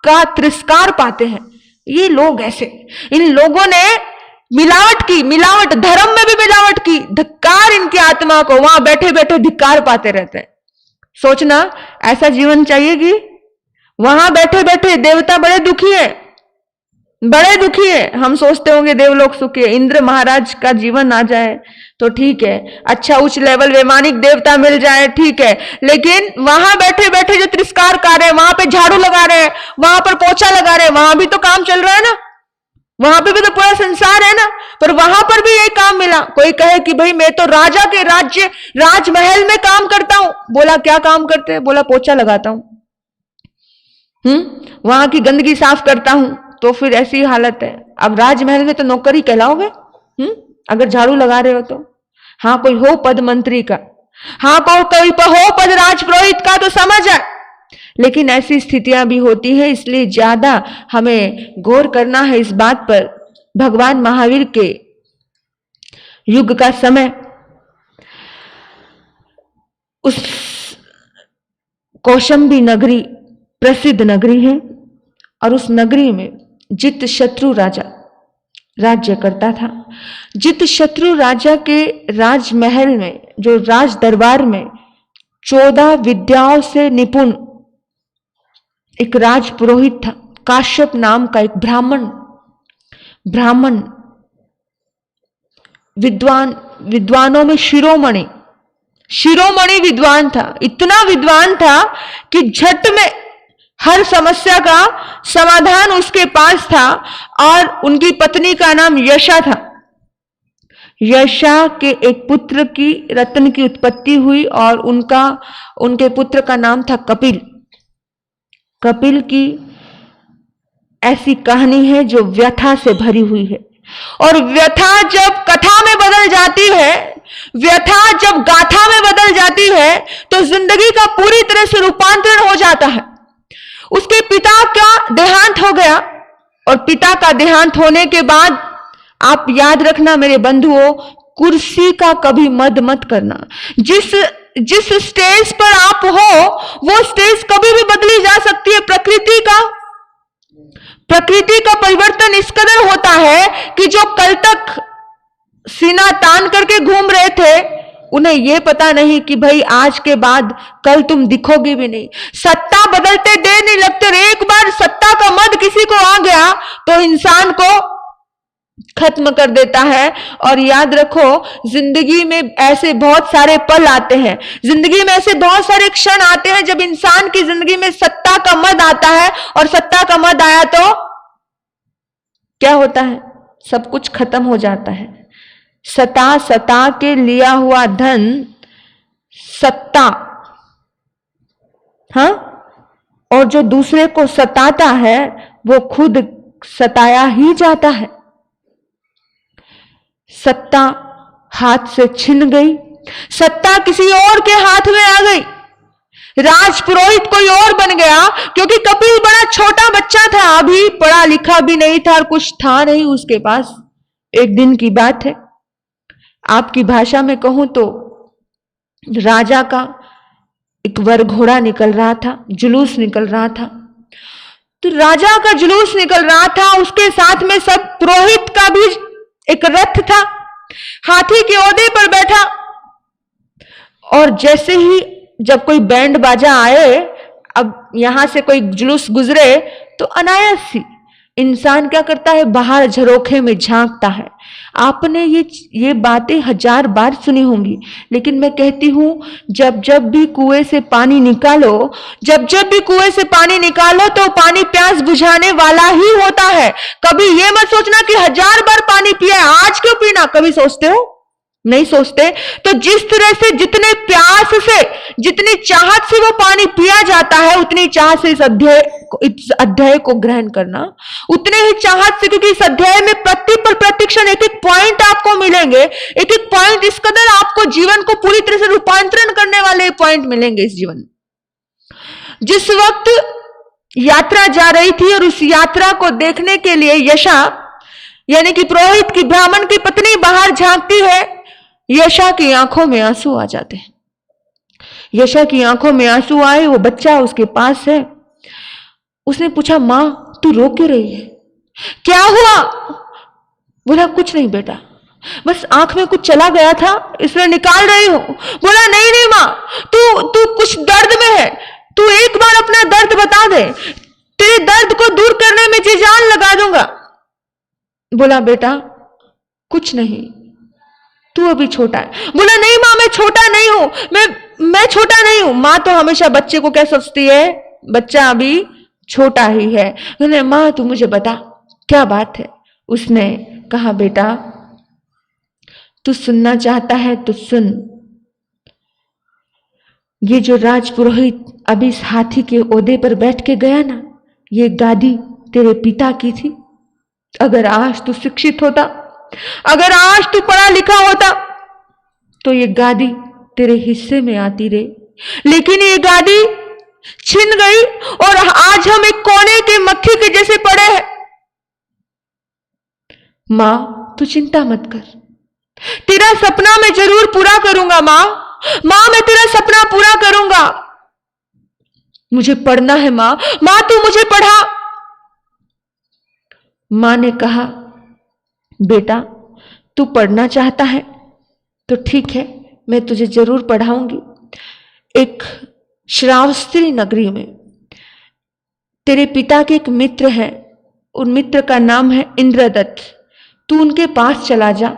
का तिरस्कार पाते हैं। ये लोग ऐसे, इन लोगों ने मिलावट की, मिलावट धर्म में भी मिलावट की, धिक्कार इनकी आत्मा को, वहां बैठे बैठे धिक्कार पाते रहते हैं। सोचना ऐसा जीवन चाहिए कि वहां बैठे बैठे देवता बड़े दुखी है, बड़े दुखी है। हम सोचते होंगे देवलोक सुखी है, इंद्र महाराज का जीवन आ जाए तो ठीक है, अच्छा उच्च लेवल वैमानिक देवता मिल जाए ठीक है, लेकिन वहां बैठे बैठे जो तिरस्कार कर रहे हैं, वहां पे झाड़ू लगा रहे हैं, वहां पर पोछा लगा रहे हैं, वहां भी तो काम चल रहा है ना, वहां पे भी तो पूरा संसार है ना, पर वहां पर भी यही काम मिला। कोई कहे कि भाई मैं तो राजा के राज्य राजमहल में काम करता हूं, बोला क्या काम करते हैं, बोला पोछा लगाता हूं, वहां की गंदगी साफ करता हूं, तो फिर ऐसी हालत है। अब राजमहल में तो नौकरी कहलाओगे अगर झाड़ू लगा रहे हो तो। हाँ कोई हो पद मंत्री का, हाँ कोई हो पद राजपुरोहित का तो समझ है, लेकिन ऐसी स्थितियां भी होती है, इसलिए ज्यादा हमें गौर करना है इस बात पर। भगवान महावीर के युग का समय, उस कौशंबी नगरी प्रसिद्ध नगरी है और उस नगरी में जित शत्रु राजा राज्य करता था। जित शत्रु राजा के राजमहल में, जो राज दरबार में 14 विद्याओं से निपुण एक राज पुरोहित था, काश्यप नाम का एक ब्राह्मण विद्वानों में शिरोमणि विद्वान था। इतना विद्वान था कि झट में हर समस्या का समाधान उसके पास था। और उनकी पत्नी का नाम यशा था। यशा के एक पुत्र की रत्न की उत्पत्ति हुई और उनके पुत्र का नाम था कपिल। कपिल की ऐसी कहानी है जो व्यथा से भरी हुई है, और व्यथा जब कथा में बदल जाती है, व्यथा जब गाथा में बदल जाती है, तो जिंदगी का पूरी तरह से रूपांतरण हो जाता है। उसके पिता का देहांत हो गया, और पिता का देहांत होने के बाद आप याद रखना मेरे बंधुओं, कुर्सी का कभी मद मत करना। जिस स्टेज पर आप हो वो स्टेज कभी भी बदली जा सकती है। प्रकृति का परिवर्तन इस कदर होता है कि जो कल तक सीना तान करके घूम रहे थे, उन्हें यह पता नहीं कि भाई आज के बाद कल तुम दिखोगे भी नहीं। सत्ता बदलते देर नहीं लगते, और एक बार सत्ता का मद किसी को आ गया तो इंसान को खत्म कर देता है। और याद रखो, जिंदगी में ऐसे बहुत सारे पल आते हैं, जिंदगी में ऐसे बहुत सारे क्षण आते हैं जब इंसान की जिंदगी में सत्ता का मद आता है, और सत्ता का मद आया तो क्या होता है, सब कुछ खत्म हो जाता है। सता के लिया हुआ धन सत्ता, हाँ, और जो दूसरे को सताता है वो खुद सताया ही जाता है। सत्ता हाथ से छिन गई, सत्ता किसी और के हाथ में आ गई, राजपुरोहित कोई और बन गया, क्योंकि कपिल बड़ा छोटा बच्चा था, अभी पढ़ा लिखा भी नहीं था और कुछ था नहीं उसके पास। एक दिन की बात है, आपकी भाषा में कहूं तो राजा का एक वर घोड़ा निकल रहा था, जुलूस निकल रहा था। तो राजा का जुलूस निकल रहा था, उसके साथ में सब पुरोहित का भी एक रथ था, हाथी के ओदे पर बैठा। और जैसे ही जब कोई बैंड बाजा आए, अब यहां से कोई जुलूस गुजरे, तो अनायास सी इंसान क्या करता है, बाहर झरोखे में झांकता है। आपने ये बातें 1000 बार सुनी होंगी, लेकिन मैं कहती हूं, जब भी कुएं से पानी निकालो, जब भी कुएं से पानी निकालो, तो पानी प्यास बुझाने वाला ही होता है। कभी ये मत सोचना कि 1000 बार पानी पिया है, आज क्यों पीना, कभी सोचते हो? नहीं सोचते। तो जिस तरह से जितने प्यास से, जितनी चाहत से वो पानी पिया जाता है, उतनी चाहत से इस अध्याय को ग्रहण करना, उतने ही चाहत से, क्योंकि इस अध्याय में प्रतिक्षण एक पॉइंट आपको मिलेंगे, एक पॉइंट इस कदर आपको जीवन को पूरी तरह से रूपांतरण करने वाले पॉइंट मिलेंगे इस जीवन। जिस वक्त यात्रा जा रही थी और उस यात्रा को देखने के लिए यशा यानी कि पुरोहित की ब्राह्मण की पत्नी बाहर झांकती है, यशा की आंखों में आंसू आ जाते हैं। यशा की आंखों में आंसू आए, वो बच्चा उसके पास है। उसने पूछा, मां तू रो क्यों रही है, क्या हुआ? बोला कुछ नहीं बेटा, बस आंख में कुछ चला गया था इसलिए निकाल रही हूं। बोला नहीं नहीं मां, तू कुछ दर्द में है, तू एक बार अपना दर्द बता दे, तेरे दर्द को दूर करने में जी जान लगा दूंगा। बोला बेटा कुछ नहीं, तू अभी छोटा है। बोला नहीं मां, मैं छोटा नहीं हूं, मैं छोटा नहीं हूं। मां तो हमेशा बच्चे को क्या सोचती है, बच्चा अभी छोटा ही है। बोले मां तू मुझे बता क्या बात है। उसने कहा बेटा तू सुनना चाहता है तो सुन, ये जो राजपुरोहित अभी इस हाथी के ओहदे पर बैठ के गया ना, ये गादी तेरे पिता की थी। अगर आज तू शिक्षित होता, अगर आज तू पढ़ा लिखा होता तो ये गादी तेरे हिस्से में आती रे, लेकिन ये गादी छिन गई और आज हम एक कोने के मक्खी के जैसे पड़े हैं। मां तू चिंता मत कर, तेरा सपना मैं जरूर पूरा करूंगा। मां मैं तेरा सपना पूरा करूंगा। मुझे पढ़ना है मां तू मुझे पढ़ा। मां ने कहा बेटा तू पढ़ना चाहता है तो ठीक है, मैं तुझे जरूर पढ़ाऊंगी। एक श्रावस्ती नगरी में तेरे पिता के एक मित्र हैं, उन मित्र का नाम है इंद्रदत्त। तू उनके पास चला जा,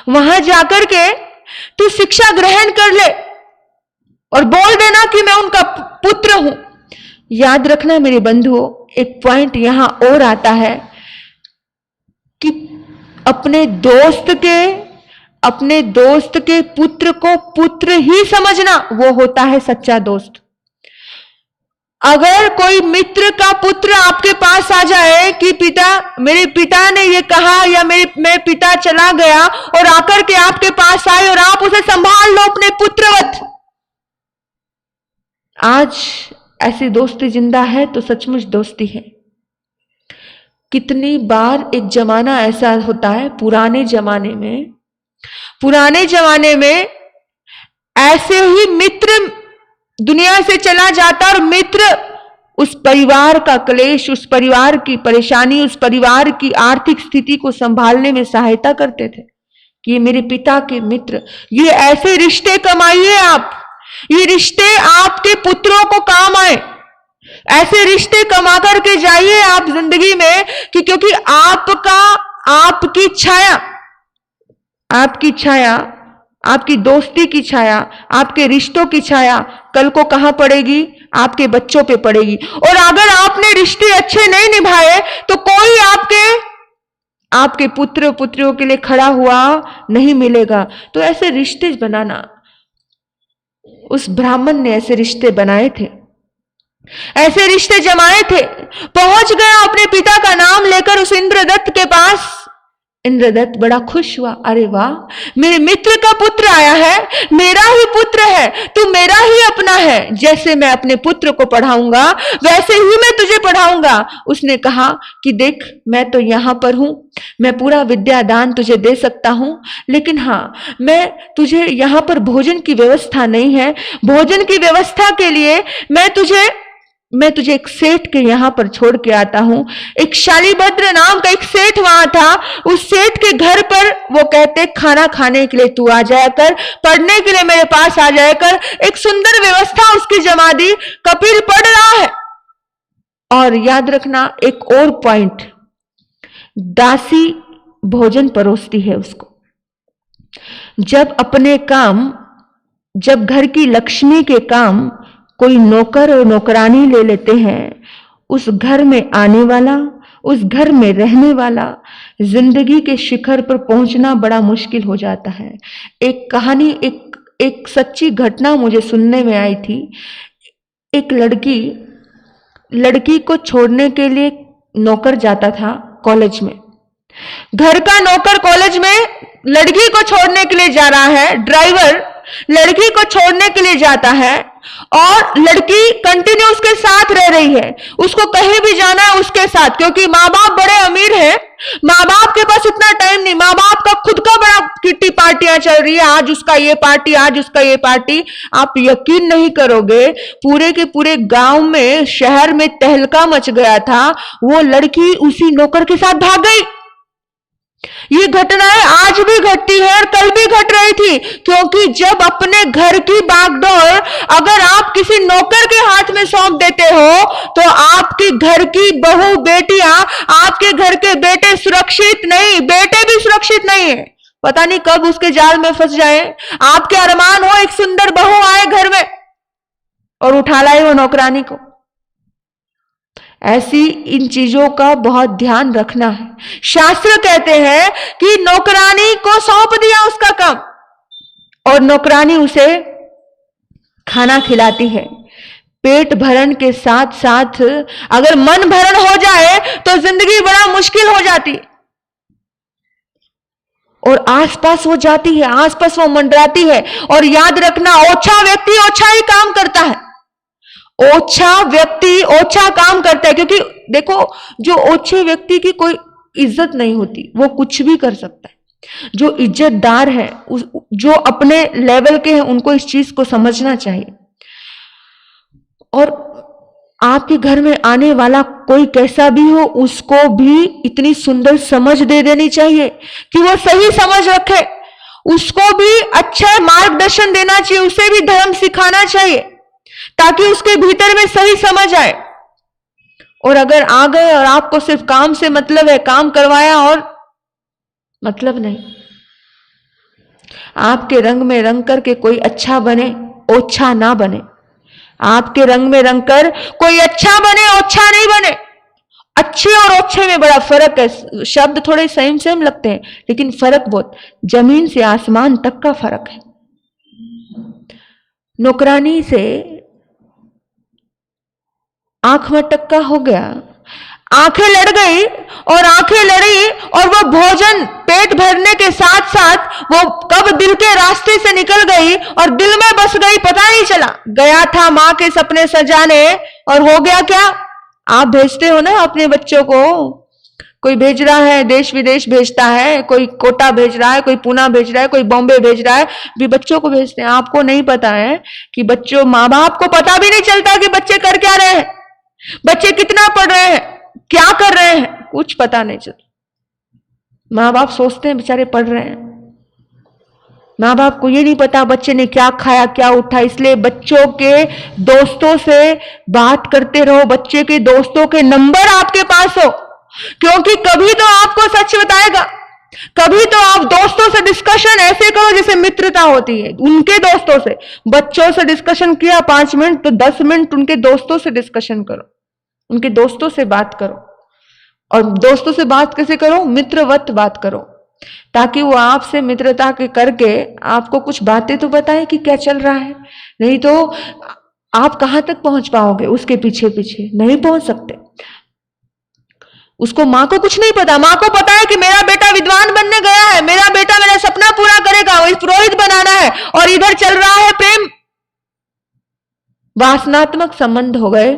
वहां जाकर के तू शिक्षा ग्रहण कर ले और बोल देना कि मैं उनका पुत्र हूं। याद रखना मेरे बंधुओं, एक पॉइंट यहां और आता है कि अपने दोस्त के पुत्र को पुत्र ही समझना, वो होता है सच्चा दोस्त। अगर कोई मित्र का पुत्र आपके पास आ जाए कि मेरे पिता ने ये कहा या मेरे पिता चला गया, और आकर के आपके पास आए और आप उसे संभाल लो अपने पुत्रवत, आज ऐसी दोस्ती जिंदा है तो सचमुच दोस्ती है। कितनी बार एक जमाना ऐसा होता है, पुराने जमाने में ऐसे ही मित्र दुनिया से चला जाता और मित्र उस परिवार का क्लेश, उस परिवार की परेशानी, उस परिवार की आर्थिक स्थिति को संभालने में सहायता करते थे कि ये मेरे पिता के मित्र। ये ऐसे रिश्ते कमाइए आप, ये रिश्ते आपके पुत्रों को काम आए। ऐसे रिश्ते कमा करके जाइए आप जिंदगी में कि क्योंकि आपकी छाया, आपकी दोस्ती की छाया, आपके रिश्तों की छाया कल को कहां पड़ेगी? आपके बच्चों पे पड़ेगी। और अगर आपने रिश्ते अच्छे नहीं निभाए तो कोई आपके पुत्र पुत्रियों के लिए खड़ा हुआ नहीं मिलेगा। तो ऐसे रिश्ते बनाना, उस ब्राह्मण ने ऐसे रिश्ते बनाए थे, ऐसे रिश्ते जमाए थे। पहुंच गया अपने पिता का नाम लेकर उस इंद्रदत्त के पास। इंद्रदत्त बड़ा खुश हुआ, अरे वाह, मेरे मित्र का पुत्र आया है, मेरा ही पुत्र है, तू मेरा ही अपना है। जैसे मैं अपने पुत्र को पढ़ाऊंगा वैसे ही मैं तुझे पढ़ाऊंगा। उसने कहा कि देख, मैं तो यहां पर हूं, मैं पूरा विद्यादान तुझे दे सकता हूं, लेकिन हाँ, मैं तुझे यहां पर भोजन की व्यवस्था नहीं है। भोजन की व्यवस्था के लिए मैं तुझे एक सेठ के यहां पर छोड़ के आता हूं। एक शालीभद्र नाम का एक सेठ वहां था, उस सेठ के घर पर वो कहते खाना खाने के लिए तू आ जाया कर, पढ़ने के लिए मेरे पास आ जाया कर। एक सुंदर व्यवस्था उसकी जमा दी। कपिल पढ़ रहा है। और याद रखना एक और पॉइंट, दासी भोजन परोसती है उसको। जब घर की लक्ष्मी के काम कोई नौकर और नौकरानी ले लेते हैं, उस घर में आने वाला, उस घर में रहने वाला जिंदगी के शिखर पर पहुंचना बड़ा मुश्किल हो जाता है। एक कहानी, एक सच्ची घटना मुझे सुनने में आई थी। एक लड़की को छोड़ने के लिए नौकर जाता था कॉलेज में। घर का नौकर कॉलेज में लड़की को छोड़ने के लिए जा रहा है। ड्राइवर लड़की को छोड़ने के लिए जाता है। और लड़की कंटिन्यू उसके साथ रह रही है, उसको कहीं भी जाना है उसके साथ, क्योंकि माँ बाप बड़े अमीर हैं, माँ बाप के पास इतना टाइम नहीं, माँ बाप का खुद का बड़ा किट्टी पार्टियां चल रही है, आज उसका ये पार्टी, आज उसका ये पार्टी। आप यकीन नहीं करोगे, पूरे के पूरे गांव में, शहर में तहलका मच गया था, वो लड़की उसी नौकर के साथ भाग गई। ये घटनाएं आज भी घटती है और कल भी घट रही थी, क्योंकि जब अपने घर की बागडोर अगर आप किसी नौकर के हाथ में सौंप देते हो तो आपके घर की बहू बेटियां, आपके घर के बेटे सुरक्षित नहीं, बेटे भी सुरक्षित नहीं है। पता नहीं कब उसके जाल में फंस जाए। आपके अरमान हो एक सुंदर बहू आए घर में और उठा लाए वो नौकरानी को। ऐसी इन चीजों का बहुत ध्यान रखना है। शास्त्र कहते हैं कि नौकरानी को सौंप दिया उसका काम और नौकरानी उसे खाना खिलाती है। पेट भरण के साथ साथ अगर मन भरण हो जाए तो जिंदगी बड़ा मुश्किल हो जाती, और आसपास वो जाती है, आसपास वो मंडराती है। और याद रखना, ओछा व्यक्ति ओछा ही काम करता है, ओछा व्यक्ति ओछा काम करता है, क्योंकि देखो जो ओछे व्यक्ति की कोई इज्जत नहीं होती, वो कुछ भी कर सकता है। जो इज्जतदार है, जो अपने लेवल के हैं, उनको इस चीज को समझना चाहिए। और आपके घर में आने वाला कोई कैसा भी हो, उसको भी इतनी सुंदर समझ दे देनी चाहिए कि वो सही समझ रखे, उसको भी अच्छा मार्गदर्शन देना चाहिए, उसे भी धर्म सिखाना चाहिए ताकि उसके भीतर में सही समझ आए। और अगर आ गए और आपको सिर्फ काम से मतलब है, काम करवाया और मतलब नहीं, आपके रंग में रंग करके कोई अच्छा बने, ओछा ना बने। आपके रंग में रंग कर कोई अच्छा बने, ओछा नहीं बने। अच्छे और ओछे में बड़ा फर्क है। शब्द थोड़े सेम सेम लगते हैं, लेकिन फर्क बहुत, जमीन से आसमान तक का फर्क है। नौकरानी से आंख मटक्का हो गया, आंखें लड़ गई, और आंखें लड़ी और वो भोजन पेट भरने के साथ साथ वो कब दिल के रास्ते से निकल गई और दिल में बस गई, पता नहीं चला। गया था मां के सपने सजाने, और हो गया क्या? आप भेजते हो ना अपने बच्चों को, कोई भेज रहा है, देश विदेश भेजता है, कोई कोटा भेज रहा है, कोई पूना भेज रहा है, कोई बॉम्बे भेज रहा है, भी बच्चों को भेजते हैं। आपको नहीं पता है कि बच्चों, माँ बाप को पता भी नहीं चलता कि बच्चे कर क्या रहे हैं, बच्चे कितना पढ़ रहे हैं, क्या कर रहे हैं, कुछ पता नहीं चलता। माँ बाप सोचते हैं बेचारे पढ़ रहे हैं, माँ बाप को ये नहीं पता बच्चे ने क्या खाया, क्या उठा। इसलिए बच्चों के दोस्तों से बात करते रहो, बच्चे के दोस्तों के नंबर आपके पास हो, क्योंकि कभी तो आपको सच बताएगा, कभी तो आप दोस्तों से डिस्कशन ऐसे करो जैसे मित्रता होती है। उनके दोस्तों से, बच्चों से डिस्कशन किया 5 मिनट, तो 10 मिनट उनके दोस्तों से डिस्कशन करो, उनके दोस्तों से बात करो। और दोस्तों से बात कैसे करो? मित्रवत बात करो, ताकि वो आपसे मित्रता के करके आपको कुछ बातें तो बताएं कि क्या चल रहा है। नहीं तो आप कहां तक पहुंच पाओगे, उसके पीछे पीछे नहीं पहुंच सकते। उसको, मां को कुछ नहीं पता, मां को पता है कि मेरा बेटा विद्वान बनने गया है, मेरा बेटा मेरा सपना पूरा करेगा, वही पुरोहित बनाना है, और इधर चल रहा है प्रेम। वासनात्मक संबंध हो गए।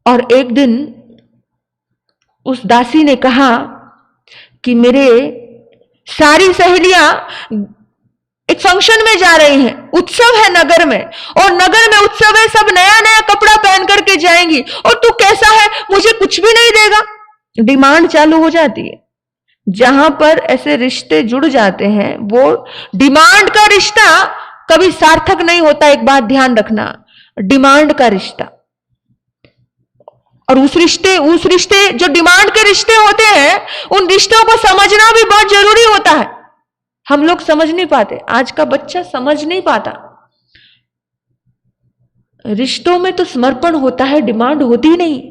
और एक दिन उस दासी ने कहा कि मेरे सारी सहेलियां एक फंक्शन में जा रही हैं, उत्सव है नगर में, और नगर में उत्सव है, सब नया नया कपड़ा पहन करके जाएंगी, और तू कैसा है, मुझे कुछ भी नहीं देगा। डिमांड चालू हो जाती है। जहां पर ऐसे रिश्ते जुड़ जाते हैं, वो डिमांड का रिश्ता कभी सार्थक नहीं होता। एक बात ध्यान रखना, डिमांड का रिश्ता और उस रिश्ते जो डिमांड के रिश्ते होते हैं, उन रिश्तों को समझना भी बहुत जरूरी होता है। हम लोग समझ नहीं पाते, आज का बच्चा समझ नहीं पाता। रिश्तों में तो समर्पण होता है, डिमांड होती नहीं।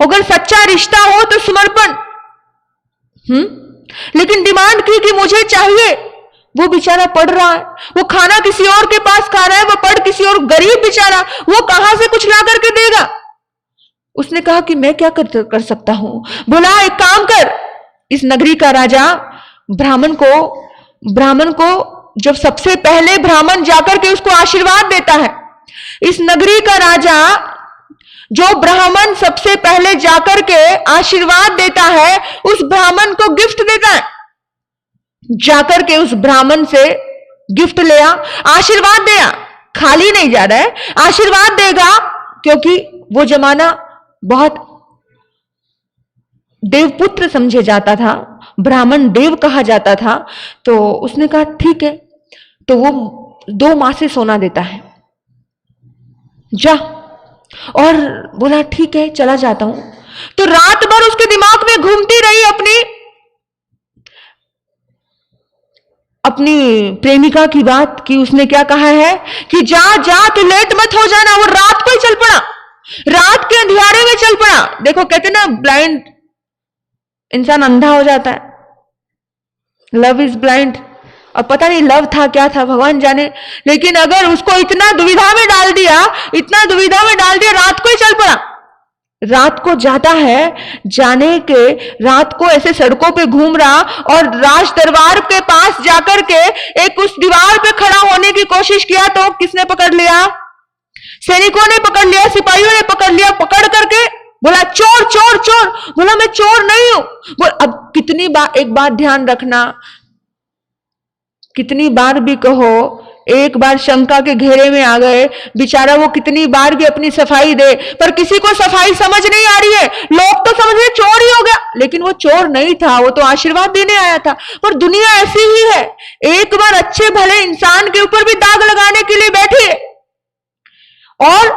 अगर सच्चा रिश्ता हो तो समर्पण, लेकिन डिमांड की कि मुझे चाहिए। वो बेचारा पढ़ रहा है, वो खाना किसी और के पास खा रहा है, वो पढ़ किसी और, गरीब बेचारा, वो कहां से कुछ ला करके देगा। उसने कहा कि मैं क्या कर सकता हूं। बोला एक काम कर, इस नगरी का राजा ब्राह्मण को जब सबसे पहले ब्राह्मण जाकर के उसको आशीर्वाद देता है, इस नगरी का राजा जो ब्राह्मण सबसे पहले जाकर के आशीर्वाद देता है उस ब्राह्मण को गिफ्ट देता है। जाकर के उस ब्राह्मण से गिफ्ट लिया, आशीर्वाद दिया, खाली नहीं जा रहा है, आशीर्वाद देगा, क्योंकि वो जमाना बहुत देवपुत्र समझे जाता था, ब्राह्मण देव कहा जाता था। तो उसने कहा ठीक है, तो वो 2 माह से सोना देता है, जा। और बोला ठीक है चला जाता हूं। तो रात भर उसके दिमाग में घूमती रही अपनी प्रेमिका की बात कि उसने क्या कहा है कि जा जा तू लेट मत हो जाना। वो रात को ही चल पड़ा, रात के अंधियारे में चल पड़ा। देखो कहते ना ब्लाइंड इंसान अंधा हो जाता है, लव इज ब्लाइंड। और पता नहीं लव था क्या था भगवान जाने, लेकिन अगर उसको इतना दुविधा में डाल दिया, इतना दुविधा में डाल दिया, रात को ही चल पड़ा। रात को जाता है, जाने के रात को ऐसे सड़कों पे घूम रहा और राज दरबार के पास जाकर के एक उस दीवार पे खड़ा होने की कोशिश किया तो किसने पकड़ लिया? सैनिकों ने पकड़ लिया, सिपाहियों ने पकड़ लिया। पकड़ करके बोला चोर चोर चोर। बोला मैं चोर नहीं हूं। बोल अब कितनी बार, एक बात ध्यान रखना, कितनी बार भी कहो, एक बार शंका के घेरे में आ गए, बेचारा वो कितनी बार भी अपनी सफाई दे, पर किसी को सफाई समझ नहीं आ रही है। लोग तो समझ रहे चोर ही हो गया, लेकिन वो चोर नहीं था, वो तो आशीर्वाद देने आया था। पर दुनिया ऐसी ही है, एक बार अच्छे भले इंसान के ऊपर भी दाग लगाने के लिए बैठी है। और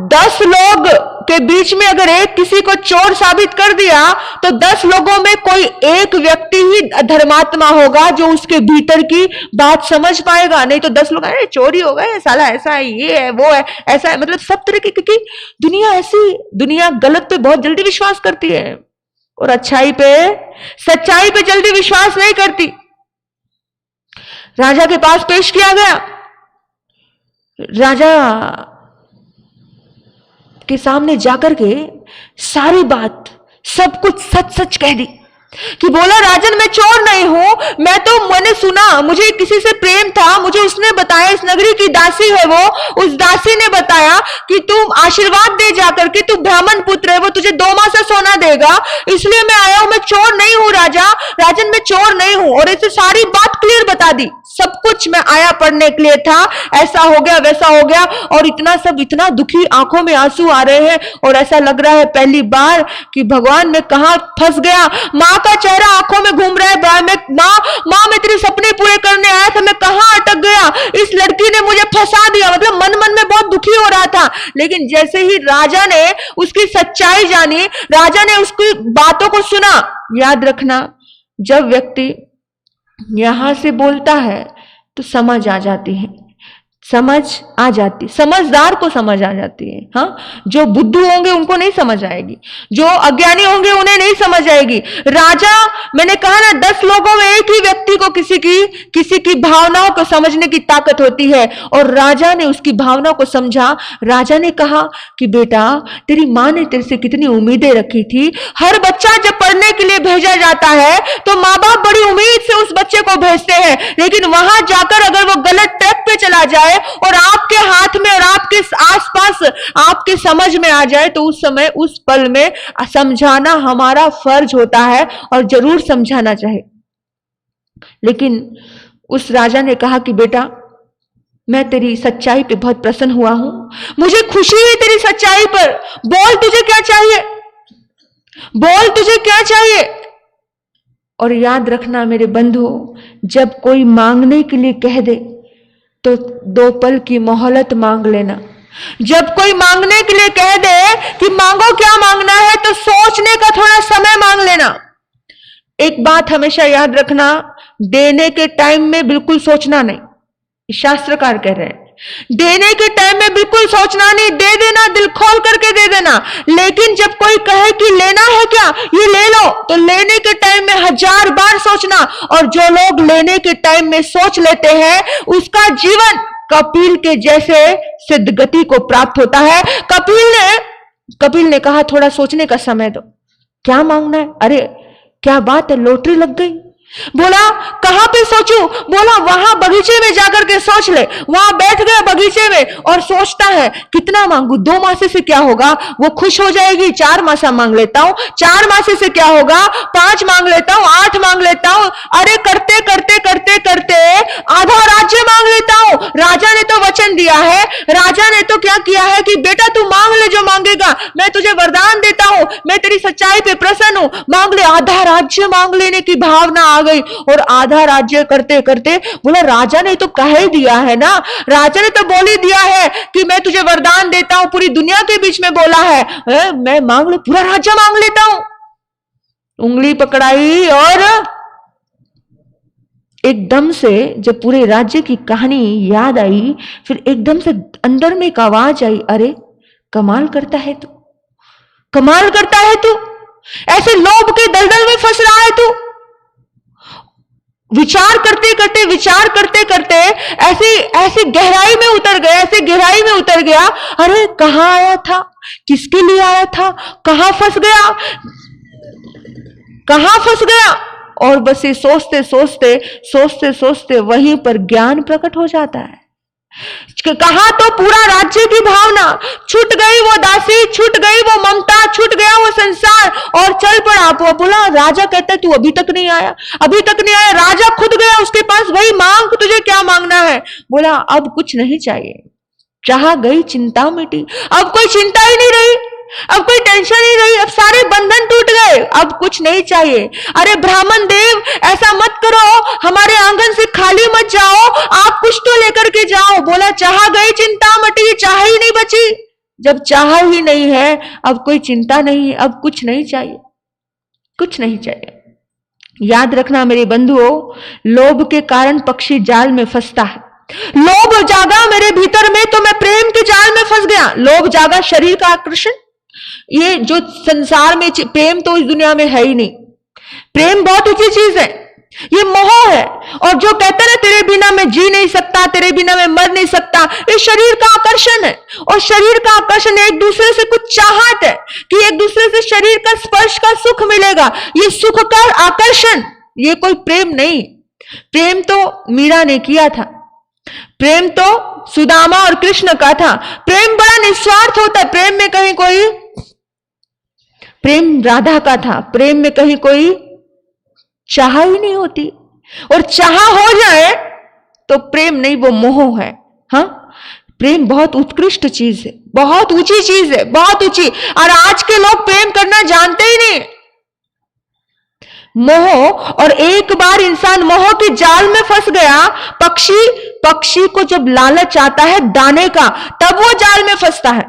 10 लोग के बीच में अगर एक किसी को चोर साबित कर दिया तो 10 लोगों में कोई एक व्यक्ति ही धर्मात्मा होगा जो उसके भीतर की बात समझ पाएगा। नहीं तो 10 लोग अरे चोर ही होगा, ये साला ऐसा है, ये है, वो है, ऐसा है। मतलब सब तरह की, क्योंकि दुनिया ऐसी, दुनिया गलत पे बहुत जल्दी विश्वास करती है और अच्छाई पे, सच्चाई पे जल्दी विश्वास नहीं करती। राजा के पास पेश किया गया, राजा के सामने जाकर के सारी बात, सब कुछ सच सच कह दी कि बोला राजन मैं चोर नहीं हूं, मैंने सुना, मुझे किसी से प्रेम था, मुझे उसने बताया, इस नगरी की दासी है वो, उस दासी ने बताया कि तू आशीर्वाद दे जाकर के, तू ब्राह्मण पुत्र है, वो तुझे 2 माह से सोना देगा, इसलिए मैं आया हूं। मैं चोर नहीं हूं राजा, राजन मैं चोर नहीं हूं। और ऐसे सारी बात क्लियर बता दी, सब कुछ मैं आया पढ़ने के लिए था, ऐसा हो गया वैसा हो गया। और इतना सब, इतना दुखी, आंखों में आंसू आ रहे हैं और ऐसा लग रहा है पहली बार कि भगवान मैं कहां फंस गया। माँ का चेहरा आंखों में घूम रहा है, माँ मैं तेरे सपने पूरे करने आया था, मैं कहां अटक गया, इस लड़की ने मुझे फंसा दिया। मतलब मन में बहुत दुखी हो रहा था। लेकिन जैसे ही राजा ने उसकी सच्चाई जानी, राजा ने उसकी बातों को सुना। याद रखना, जब व्यक्ति यहां से बोलता है तो समझ आ जाती है, समझ आ जाती, समझदार को समझ आ जाती है। हाँ, जो बुद्धू होंगे उनको नहीं समझ आएगी, जो अज्ञानी होंगे उन्हें नहीं समझ आएगी। राजा, मैंने कहा ना, 10 लोगों में एक ही व्यक्ति को किसी की भावनाओं को समझने की ताकत होती है। और राजा ने उसकी भावनाओं को समझा। राजा ने कहा कि बेटा, तेरी माँ ने तेरे से कितनी उम्मीदें रखी थी। हर बच्चा जब पढ़ने के लिए भेजा जाता है तो माँ बाप बड़ी उम्मीद से उस बच्चे को भेजते हैं, लेकिन वहां जाकर अगर वो गलत ट्रैक पे चला जाए और आपके हाथ में और आपके आसपास आपके समझ में आ जाए तो उस समय, उस पल में समझाना हमारा फर्ज होता है और जरूर समझाना चाहिए। लेकिन उस राजा ने कहा कि बेटा, मैं तेरी सच्चाई पे बहुत प्रसन्न हुआ हूं, मुझे खुशी है तेरी सच्चाई पर। बोल तुझे क्या चाहिए, बोल तुझे क्या चाहिए। और याद रखना मेरे बंधुओं, जब कोई मांगने के लिए कह दे तो 2 पल की मोहलत मांग लेना। जब कोई मांगने के लिए कह दे कि मांगो क्या मांगना है, तो सोचने का थोड़ा समय मांग लेना। एक बात हमेशा याद रखना, देने के टाइम में बिल्कुल सोचना नहीं। शास्त्रकार कह रहे हैं, देने के टाइम में बिल्कुल सोचना नहीं, दे देना, दिल खोल करके दे देना। लेकिन जब कोई कहे कि लेना है क्या, ये ले लो, तो लेने के टाइम में 1000 बार सोचना। और जो लोग लेने के टाइम में सोच लेते हैं, उसका जीवन कपिल के जैसे सिद्ध गति को प्राप्त होता है। कपिल ने कहा थोड़ा सोचने का समय दो, क्या मांगना है। अरे क्या बात है, लॉटरी लग गई, बोला कहां पे सोचूं? बोला वहां बगीचे में जाकर के सोच ले। वहां बैठ गया बगीचे में और सोचता है कितना मांगू, 2 मासे से क्या होगा, वो खुश हो जाएगी। 4 मासा मांग लेता हूं, 4 मासे से क्या होगा, 5 मांग लेता हूं, 8 मांग लेता हूं। अरे करते करते करते करते आधा राज्य मांग लेता हूं। राजा ने तो वचन दिया है, राजा ने तो क्या किया है कि बेटा तू मांग ले जो मांगेगा, मैं तुझे वरदान देता हूं, मैं तेरी सच्चाई पे प्रसन्न हूं, मांग ले। आधा राज्य मांग लेने की भावना आ गई और आधा राज्य करते करते बोला राजा ने तो कह ही दिया है ना, राजा ने तो बोल ही दिया है कि मैं तुझे वरदान देता हूं, पूरी दुनिया के बीच में बोला है, मैं मांग ले, पूरा राज्य मांग लेता हूं। उंगली पकड़ाई और एकदम से जब पूरे राज्य की कहानी याद आई, फिर एकदम से अंदर में एक आवाज आई, अरे कमाल करता है तू, कमाल करता है तू, ऐसे लोभ के दलदल में फंस रहा है तू। विचार करते करते विचार करते करते ऐसी गहराई में उतर गया, ऐसे गहराई में उतर गया। अरे कहां आया था, किसके लिए आया था, कहां फंस गया, कहां फंस गया। और बस ये सोचते सोचते सोचते सोचते वहीं पर ज्ञान प्रकट हो जाता है। कहा तो पूरा राज्य की भावना, छूट गई वो दासी, छूट गई वो ममता, छूट गया वो संसार और चल पड़ा। वो बोला, राजा कहता है तू अभी तक नहीं आया, अभी तक नहीं आया। राजा खुद गया उसके पास, वही मांग, तुझे क्या मांगना है। बोला अब कुछ नहीं चाहिए, चाह गई चिंता मिटी, अब कोई चिंता ही नहीं रही, अब कोई टेंशन ही नहीं, अब सारे बंधन टूट गए, अब कुछ नहीं चाहिए। अरे ब्राह्मण देव ऐसा मत करो, हमारे आंगन से खाली मत जाओ, आप कुछ तो लेकर के जाओ। बोला चाह गई चिंता मटी, चाह ही नहीं बची। जब चाह ही नहीं है, अब कोई चिंता नहीं है, अब कुछ नहीं चाहिए, कुछ नहीं चाहिए। याद रखना मेरे बंधुओं, लोभ के कारण पक्षी जाल में फंसता है। लोभ जागा मेरे भीतर में तो मैं प्रेम के जाल में फंस गया। लोभ जागा शरीर का आकर्षण, ये जो संसार में प्रेम तो इस दुनिया में है ही नहीं। प्रेम बहुत ऊंची चीज है, ये मोह है। और जो कहते हैं तेरे बिना मैं जी नहीं सकता, तेरे बिना मैं मर नहीं सकता, ये शरीर का आकर्षण है। और शरीर का आकर्षण एक दूसरे से कुछ चाहत है कि एक दूसरे से शरीर का स्पर्श का सुख मिलेगा, ये सुख का आकर्षण, ये कोई प्रेम नहीं। प्रेम तो मीरा ने किया था, प्रेम तो सुदामा और कृष्ण का था। प्रेम बड़ा निस्वार्थ होता है, प्रेम में कहीं कोई, प्रेम राधा का था, प्रेम में कहीं कोई चाह ही नहीं होती। और चाह हो जाए तो प्रेम नहीं, वो मोह है। हाँ, प्रेम बहुत उत्कृष्ट चीज है, बहुत ऊंची चीज है, बहुत ऊंची। और आज के लोग प्रेम करना जानते ही नहीं। मोह, और एक बार इंसान मोह के जाल में फंस गया, पक्षी को जब लालच आता है दाने का, तब वो जाल में फंसता है।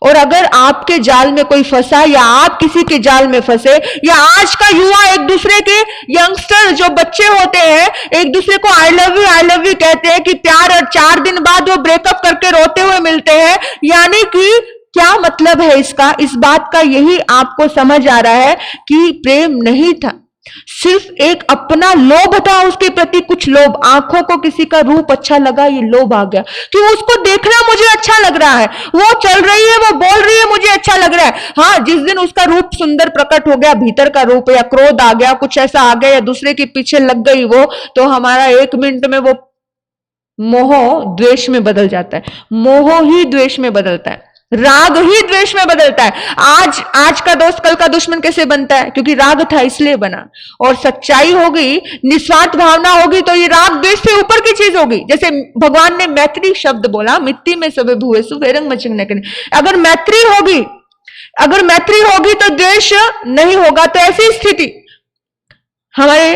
और अगर आपके जाल में कोई फंसा, या आप किसी के जाल में फंसे, या आज का युवा एक दूसरे के, यंगस्टर जो बच्चे होते हैं एक दूसरे को आई लव यू कहते हैं कि प्यार, और 4 दिन बाद वो ब्रेकअप करके रोते हुए मिलते हैं। यानी कि क्या मतलब है इसका? इस बात का यही आपको समझ आ रहा है कि प्रेम नहीं था, सिर्फ एक अपना लोभ था उसके प्रति, कुछ लोभ। आंखों को किसी का रूप अच्छा लगा, ये लोभ आ गया कि उसको देखना मुझे अच्छा लग रहा है, वो चल रही है, वो बोल रही है, मुझे अच्छा लग रहा है। हाँ, जिस दिन उसका रूप सुंदर प्रकट हो गया, भीतर का रूप, या क्रोध आ गया, कुछ ऐसा आ गया, या दूसरे के पीछे लग गई वो, तो हमारा 1 मिनट में वो मोह द्वेष में बदल जाता है। मोह ही द्वेष में बदलता है, राग ही द्वेष में बदलता है। आज का दोस्त कल का दुश्मन कैसे बनता है? क्योंकि राग था इसलिए बना। और सच्चाई होगी, निस्वार्थ भावना होगी, तो ये राग द्वेष से ऊपर की चीज होगी। जैसे भगवान ने मैत्री शब्द बोला, मिट्टी में सबे भूएसु वेरंग मचिंग न। अगर मैत्री होगी तो द्वेष नहीं होगा। तो ऐसी स्थिति हमारे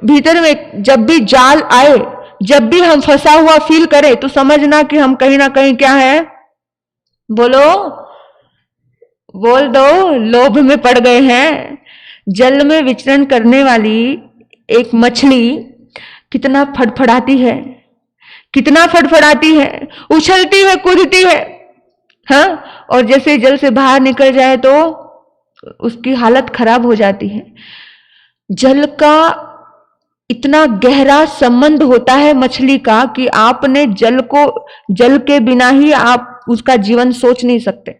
भीतर में जब भी जाल आए, जब भी हम फंसा हुआ फील करें, तो समझना कि हम कहीं ना कहीं क्या है, बोल दो, लोभ में पड़ गए हैं। जल में विचरण करने वाली एक मछली कितना फड़फड़ाती है, कितना फड़फड़ाती है, उछलती है, कूदती है। हाँ, और जैसे जल से बाहर निकल जाए तो उसकी हालत खराब हो जाती है। जल का इतना गहरा संबंध होता है मछली का कि आपने जल के बिना ही आप उसका जीवन सोच नहीं सकते।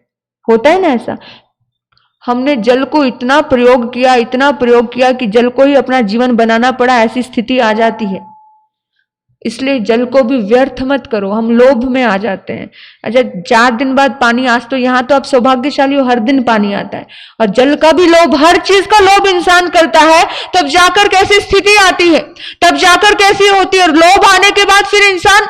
होता है ना ऐसा? हमने जल को इतना प्रयोग किया कि जल को ही अपना जीवन बनाना पड़ा, ऐसी स्थिति आ जाती है। इसलिए जल को भी व्यर्थ मत करो, हम लोभ में आ जाते हैं। अच्छा 4 दिन बाद पानी, आज तो यहाँ तो आप सौभाग्यशाली हो, हर दिन पानी आता है, और जल का भी लोभ, हर चीज का लोभ इंसान करता है, तब जाकर कैसी स्थिति आती है, तब जाकर कैसी होती है। और लोभ आने के बाद फिर इंसान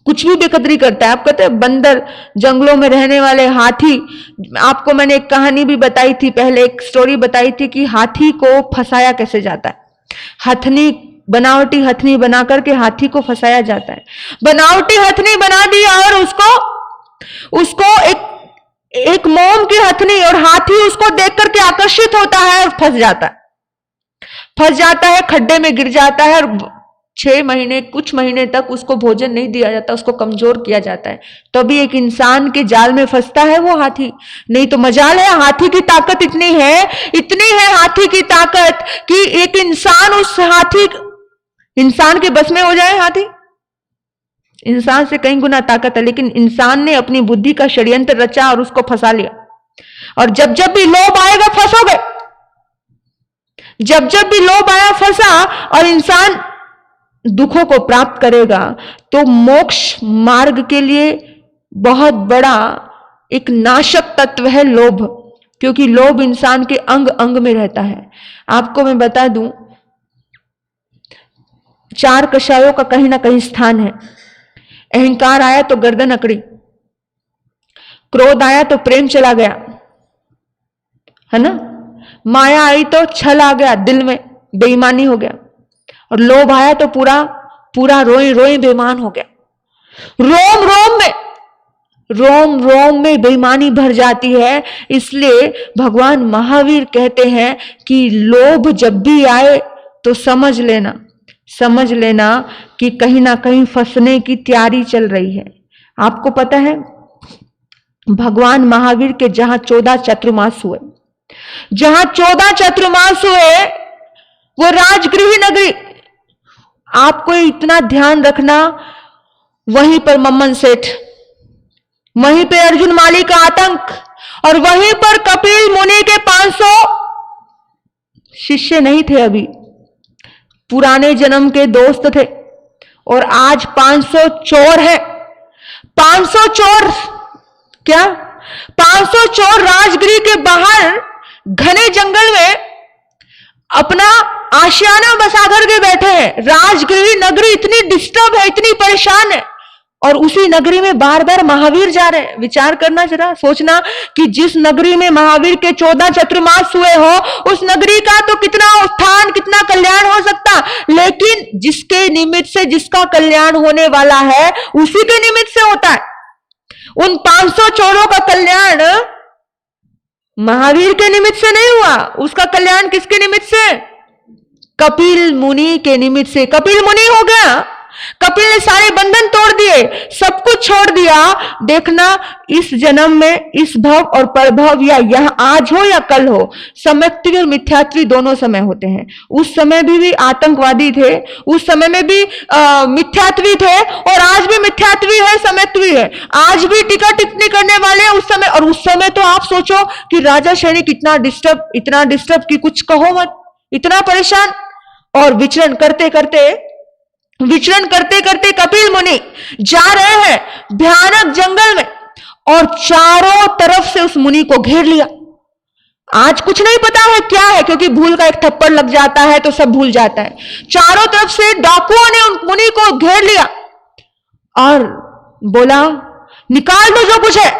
कुछ भी बेकदरी करता है। आप कहते हैं बंदर, जंगलों में रहने वाले हाथी, आपको मैंने एक कहानी भी बताई थी पहले, एक स्टोरी बताई थी कि हाथी को फंसाया कैसे जाता है। हथनी, बनावटी हथनी बना करके हाथी को फंसाया जाता है। बनावटी हथनी बना दिया और उसको एक मोम की हथनी, और हाथी उसको देख करके आकर्षित होता है और फंस जाता है, खड्डे में गिर जाता है, और 6 महीने, कुछ महीने तक उसको भोजन नहीं दिया जाता, उसको कमजोर किया जाता है। तभी एक इंसान के जाल में फंसता है वो हाथी। नहीं तो मजाल है, हाथी की ताकत इतनी है हाथी की ताकत कि एक इंसान के बस में हो जाए। हाथी इंसान से कई गुना ताकत है, लेकिन इंसान ने अपनी बुद्धि का षड्यंत्र रचा और उसको फंसा लिया। और जब जब भी लोभ आएगा फंसोगे, जब जब भी लोभ आया फंसा, और इंसान दुखों को प्राप्त करेगा। तो मोक्ष मार्ग के लिए बहुत बड़ा एक नाशक तत्व है लोभ, क्योंकि लोभ इंसान के अंग अंग में रहता है। आपको मैं बता दूं, 4 कषायों का कहीं ना कहीं स्थान है। अहंकार आया तो गर्दन अकड़ी, क्रोध आया तो प्रेम चला गया, है ना। माया आई तो छल आ गया, दिल में बेईमानी हो गया, और लोभ आया तो पूरा रोई रोई बेईमान हो गया। रोम रोम में बेईमानी भर जाती है। इसलिए भगवान महावीर कहते हैं कि लोभ जब भी आए तो समझ लेना कि कहीं ना कहीं फंसने की तैयारी चल रही है। आपको पता है भगवान महावीर के जहां 14 चातुर्मास हुए, वो राजगृह नगरी, आपको इतना ध्यान रखना, वहीं पर मम्मन सेठ, वहीं पे अर्जुन माली का आतंक, और वहीं पर कपिल मुनि के 500 शिष्य नहीं थे, अभी पुराने जन्म के दोस्त थे, और आज 500 चोर है। 500 चोर, क्या 500 चोर राजगृह के बाहर घने जंगल में अपना आशियाना बसा करके बैठे हैं। राजगृह नगरी इतनी डिस्टर्ब है, इतनी परेशान है, और उसी नगरी में बार बार महावीर जा रहे हैं। विचार करना जरा, सोचना कि जिस नगरी में महावीर के 14 चातुर्मास हुए हो, उस नगरी का तो कितना उत्थान, कितना कल्याण हो सकता, लेकिन जिसके निमित्त से जिसका कल्याण होने वाला है, उसी के निमित्त से होता है। उन 500 चोरों का कल्याण महावीर के निमित्त से नहीं हुआ, उसका कल्याण किसके निमित्त से? कपिल मुनि के निमित्त से। कपिल मुनि हो गया, कपिल ने सारे बंधन तोड़ दिए, सब कुछ छोड़ दिया। देखना इस जन्म में, इस भव और परभव, या यह आज हो या कल हो, सम्यक्त्वी और मिथ्यात्वी दोनों समय होते हैं। उस समय भी आतंकवादी थे, उस समय में भी मिथ्यात्वी थे, और आज भी मिथ्यात्वी है, सम्यक्त्वी है। आज भी टीका टिप्पणी करने वाले उस समय, और उस समय तो आप सोचो कि राजा श्रेणी कितना डिस्टर्ब, इतना डिस्टर्ब कि कुछ कहो मत, इतना परेशान। और विचरण करते करते कपिल मुनि जा रहे हैं भयानक जंगल में, और चारों तरफ से उस मुनि को घेर लिया। आज कुछ नहीं पता है क्या है, क्योंकि भूल का एक थप्पड़ लग जाता है तो सब भूल जाता है। चारों तरफ से डाकुओं ने उन मुनि को घेर लिया और बोला, निकाल दो जो कुछ है,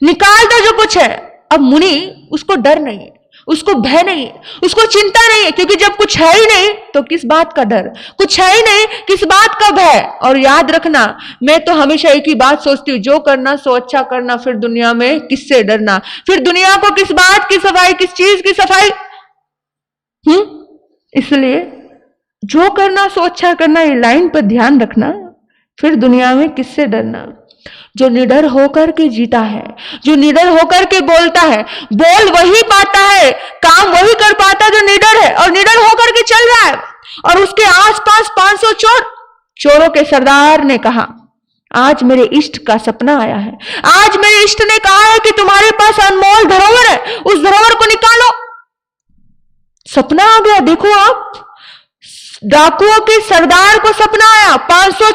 निकाल दो जो कुछ है। अब मुनि, उसको डर नहीं है, उसको भय नहीं है, उसको चिंता नहीं है, क्योंकि जब कुछ है ही नहीं तो किस बात का डर, कुछ है ही नहीं किस बात का भय। और याद रखना, मैं तो हमेशा एक ही बात सोचती हूँ, जो करना सो अच्छा करना, फिर दुनिया में किससे डरना, फिर दुनिया को किस बात की सफाई, किस चीज की सफाई। इसलिए जो करना सो अच्छा करना, ये लाइन पर ध्यान रखना, फिर दुनिया में किससे डरना। जो निडर होकर के जीता है, जो निडर होकर के बोलता है, बोल वही पाता है, काम वही कर पाता है जो निडर है और निडर होकर के चल रहा है। और उसके आसपास 500 चोरों के सरदार ने कहा, आज मेरे इष्ट का सपना आया है। आज मेरे इष्ट ने कहा है कि तुम्हारे पास अनमोल धरोहर है, उस धरोहर को निकालो। सपना आ गया। देखो आप, डाकुओं के सरदार को सपना आया। 500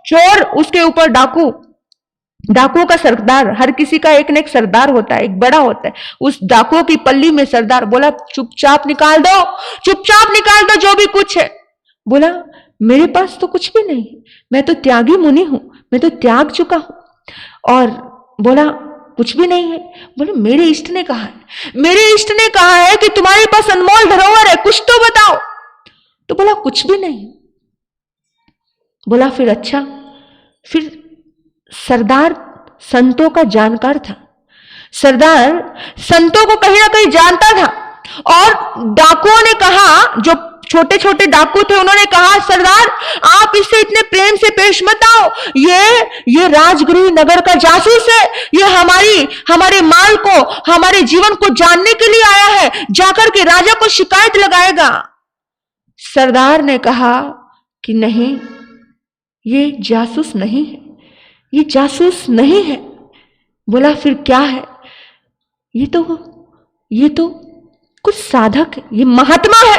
चोर उसके ऊपर डाकुओं का सरदार। हर किसी का एक न एक सरदार होता है, एक बड़ा होता है। उस डाकुओं की पल्ली में सरदार बोला, चुपचाप निकाल दो, चुपचाप निकाल दो जो भी कुछ है। बोला, मेरे पास तो कुछ भी नहीं, मैं तो त्यागी मुनि हूं, मैं तो त्याग चुका हूं। और बोला, कुछ भी नहीं है। बोले, मेरे इष्ट ने कहा है, मेरे इष्ट ने कहा है कि तुम्हारे पास अनमोल धरोहर है, कुछ तो बताओ। तो बोला, कुछ भी नहीं। बोला, फिर अच्छा। फिर सरदार संतों का जानकार था, सरदार संतों को कहीं ना कहीं जानता था। और डाकुओं ने कहा, जो छोटे छोटे डाकू थे, उन्होंने कहा, सरदार आप इससे इतने प्रेम से पेश मत आओ, ये राजगृह नगर का जासूस है, ये हमारे माल को, हमारे जीवन को जानने के लिए आया है, जाकर के राजा को शिकायत लगाएगा। सरदार ने कहा कि नहीं, ये जासूस नहीं है, ये जासूस नहीं है। बोला, फिर क्या है? ये तो कुछ साधक है, ये महात्मा है,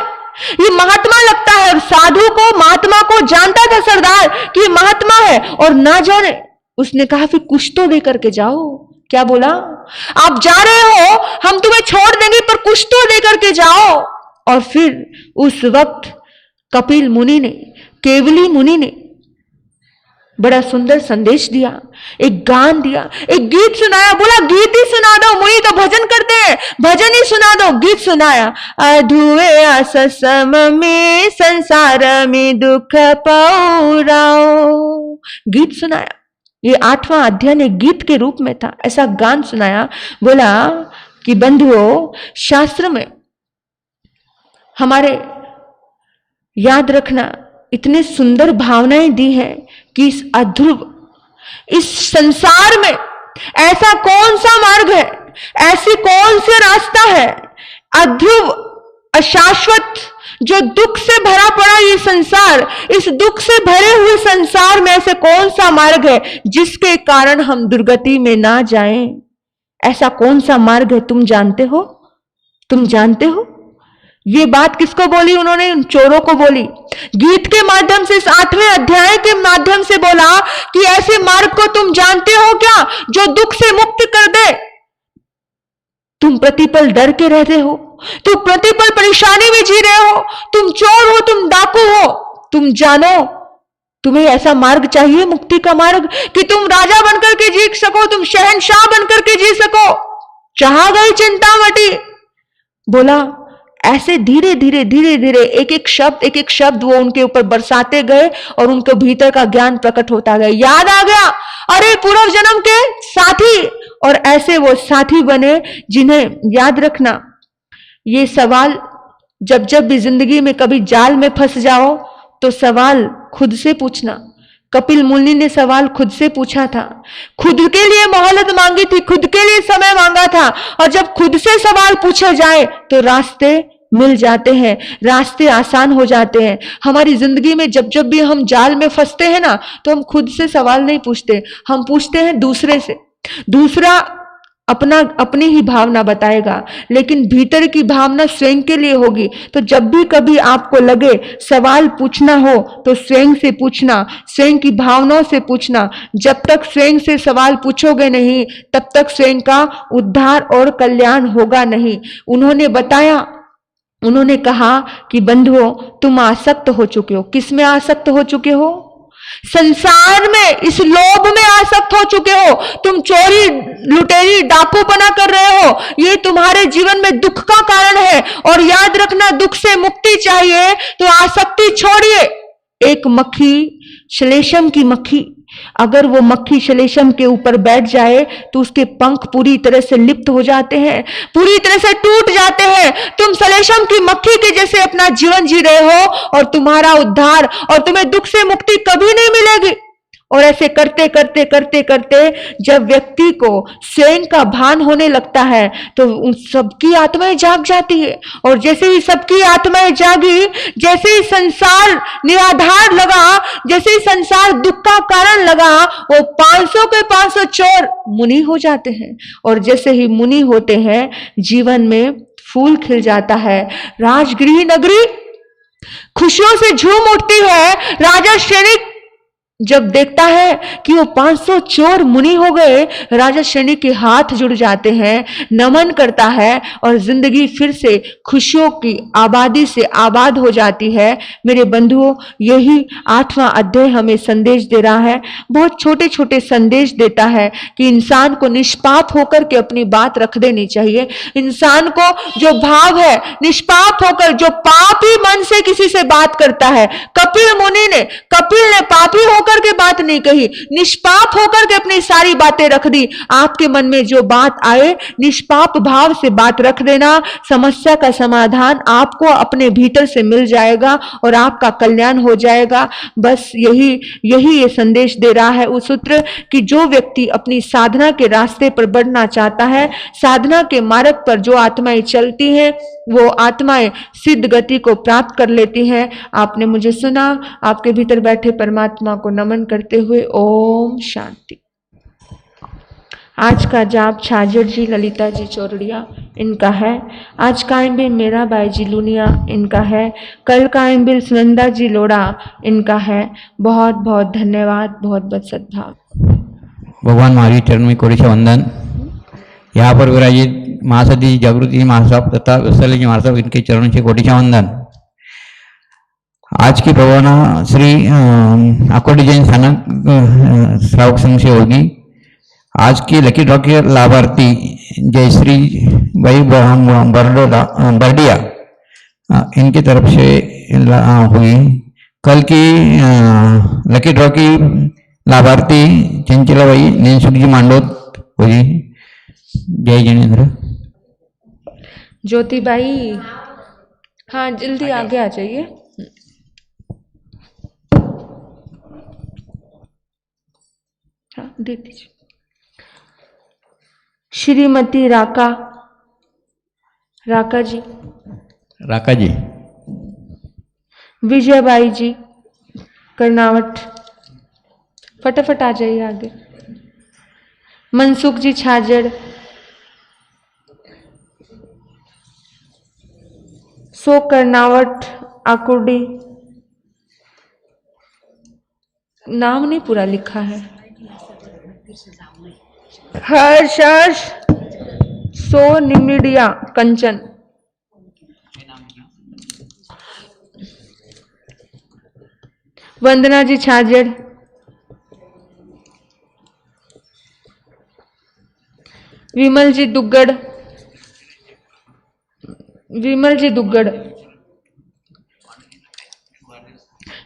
ये महात्मा लगता है। और साधु को, महात्मा को जानता था सरदार कि ये महात्मा है, और ना जाने उसने कहा, फिर कुछ तो दे करके जाओ। क्या बोला? आप जा रहे हो, हम तुम्हें छोड़ देंगे, पर कुछ तो दे करके जाओ। और फिर उस वक्त कपिल मुनि ने, केवली मुनि ने बड़ा सुंदर संदेश दिया, एक गान दिया, एक गीत सुनाया। बोला, गीत ही सुना दो, मुनि तो भजन करते हैं, भजन ही सुना दो। गीत सुनाया, अधुए असम में संसार में दुख पौराओ। गीत सुनाया। ये 8वां अध्ययन एक गीत के रूप में था, ऐसा गान सुनाया। बोला कि बंधुओं, शास्त्र में हमारे याद रखना इतने सुंदर भावनाएं दी हैं कि इस अध्रुव, इस संसार में ऐसा कौन सा मार्ग है, ऐसी कौन सा रास्ता है, अध्रुव, अशाश्वत, जो दुख से भरा पड़ा ये संसार, इस दुख से भरे हुए संसार में ऐसे कौन सा मार्ग है जिसके कारण हम दुर्गति में ना जाएं? ऐसा कौन सा मार्ग है? तुम जानते हो? तुम जानते हो? ये बात किसको बोली उन्होंने? उन चोरों को बोली। गीत के माध्यम से, इस 8वें अध्याय के माध्यम से बोला कि ऐसे मार्ग को तुम जानते हो क्या, जो दुख से मुक्त कर दे? तुम प्रतिपल डर के रहते हो, तुम प्रतिपल परेशानी में जी रहे हो, तुम चोर हो, तुम डाकू हो। तुम जानो, तुम्हें ऐसा मार्ग चाहिए, मुक्ति का मार्ग, कि तुम राजा बनकर के जी सको, तुम शहंशाह बनकर के जी सको। चाह गई चिंता मटी। बोला, ऐसे धीरे धीरे धीरे धीरे एक एक शब्द वो उनके ऊपर बरसाते गए और उनके भीतर का ज्ञान प्रकट होता गया। याद आ गया, अरे पूर्व जन्म के साथी। और ऐसे वो साथी बने जिन्हें, याद रखना, ये सवाल जब जब भी जिंदगी में कभी जाल में फंस जाओ तो सवाल खुद से पूछना। कपिल मुनि ने सवाल खुद से पूछा था, खुद के लिए मोहलत मांगी थी, खुद के लिए समय मांगा था। और जब खुद से सवाल पूछे जाए तो रास्ते मिल जाते हैं, रास्ते आसान हो जाते हैं। हमारी जिंदगी में जब जब भी हम जाल में फंसते हैं ना, तो हम खुद से सवाल नहीं पूछते, हम पूछते हैं दूसरे से। दूसरा अपनी ही भावना बताएगा, लेकिन भीतर की भावना स्वयं के लिए होगी। तो जब भी कभी आपको लगे सवाल पूछना हो तो स्वयं से पूछना, स्वयं की भावनाओं से पूछना। जब तक स्वयं से सवाल पूछोगे नहीं, तब तक स्वयं का उद्धार और कल्याण होगा नहीं। उन्होंने बताया, उन्होंने कहा कि बंधुओं, तुम आसक्त हो चुके हो। किस में आसक्त हो चुके हो? संसार में, इस लोभ में आसक्त हो चुके हो। तुम चोरी, लुटेरी, डाकूपना कर रहे हो, ये तुम्हारे जीवन में दुख का कारण है। और याद रखना, दुख से मुक्ति चाहिए तो आसक्ति छोड़िए। एक मक्खी, श्लेषम की मक्खी, अगर वो मक्खी श्लेषम के ऊपर बैठ जाए तो उसके पंख पूरी तरह से लिप्त हो जाते हैं, पूरी तरह से टूट जाते हैं। तुम श्लेषम की मक्खी के जैसे अपना जीवन जी रहे हो और तुम्हारा उद्धार और तुम्हें दुख से मुक्ति कभी नहीं मिलेगी। और ऐसे करते करते करते करते जब व्यक्ति को स्वयं का भान होने लगता है तो उन सबकी आत्माएं जाग जाती है। और जैसे ही सबकी आत्माएं जागी, जैसे ही संसार निराधार लगा, जैसे ही संसार दुख का कारण लगा, वो 500 के 500 चोर मुनि हो जाते हैं। और जैसे ही मुनि होते हैं, जीवन में फूल खिल जाता है। राजगृह नगरी खुशियों से झूम उठती है। राजा श्रेणी जब देखता है कि वो 500 चोर मुनि हो गए, राजा श्रेणी के हाथ जुड़ जाते हैं, नमन करता है और जिंदगी फिर से खुशियों की आबादी से आबाद हो जाती है। मेरे बंधुओं, यही 8वां अध्याय हमें संदेश दे रहा है। बहुत छोटे छोटे संदेश देता है कि इंसान को निष्पाप होकर के अपनी बात रख देनी चाहिए। इंसान को जो भाव है, निष्पाप होकर, जो पापी मन से किसी से बात करता है, कपिल ने पापी होकर के बात नहीं कही, निष्पाप होकर के अपनी सारी बातें रख दी। आपके मन में जो बात आए, निष्पाप भाव से बात रख देना, समस्या का समाधान आपको अपने भीतर से मिल जाएगा और आपका कल्याण हो जाएगा। बस यही ये संदेश दे रहा है उस सूत्र कि जो व्यक्ति अपनी साधना के रास्ते पर बढ़ना चाहता है, साधना के मार्ग पर जो आत्माएं चलती हैं, वो आत्माएं सिद्ध गति को प्राप्त कर लेती हैं। आपने मुझे सुना। आपके भीतर बैठे परमात्मा को नमन करते हुए ओम शांति। आज का जाप छाजड़ जी, ललिता जी चौरड़िया इनका है। आज का एम्बिल मेरा बाई जी लुनिया इनका है। कल का एम्बिल सुनंदा जी लोड़ा इनका है। बहुत बहुत धन्यवाद, बहुत बहुत सद्भाव। भगवान महावीर चरण में कोटि वंदन। यहाँ पर विराजित महासती जागृति महासाब तथा वत्सल्य जी महासाब, इनके चरणों से कोटि वंदन। आज की प्रवाना श्री आकोटी जैन स्थानक श्रावक संघ से होगी। आज की लकी ड्रॉ के लाभार्थी जयश्री भाई बरडिया, इनकी तरफ से हुई। कल की लकी ड्रॉ की लाभार्थी चंचला भाई नेनसुख जी मांडोत हुई। जय जिनेन्द्र। ज्योतिबाई, हाँ जल्दी आगे आ जाइए। हाँ दे दीजिए। श्रीमती राका जी, विजयबाई जी कर्नावट, फटाफट आ जाइए आगे। मनसुख जी छाजड़, सो कर्नावट आकुर्डी, नाम नहीं पूरा लिखा है। हर्ष सो निमिडिया कंचन, वंदना जी छाजड़, विमल जी दुग्गड़,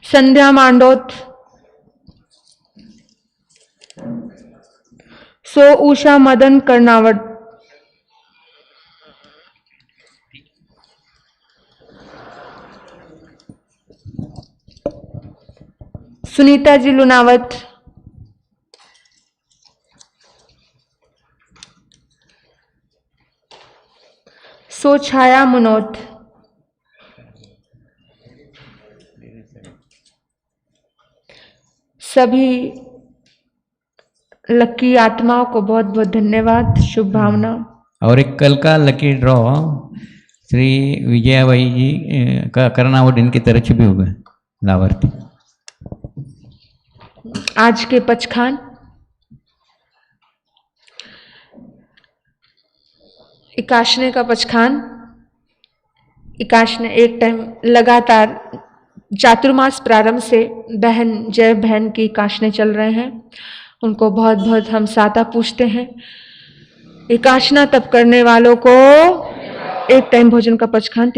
संध्या मांडोत, सो उषा मदन कर्नावट, सुनीता जी लुनावत, सो छाया मनोत, सभी लकी आत्माओं को बहुत बहुत धन्यवाद, शुभ भावना। और एक कल का लकी ड्रॉ श्री विजयाबाई जी का कर्नावट, इनकी तरफ से भी होगा लाभार्थी। आज के पचखान इकाशने का पचखान। इकाशने एक टाइम लगातार चातुर्मास प्रारंभ से बहन जय बहन की इकाशने चल रहे हैं, उनको बहुत बहुत हम साता पूछते हैं। इकाशना तप करने वालों को एक टाइम भोजन का पचखान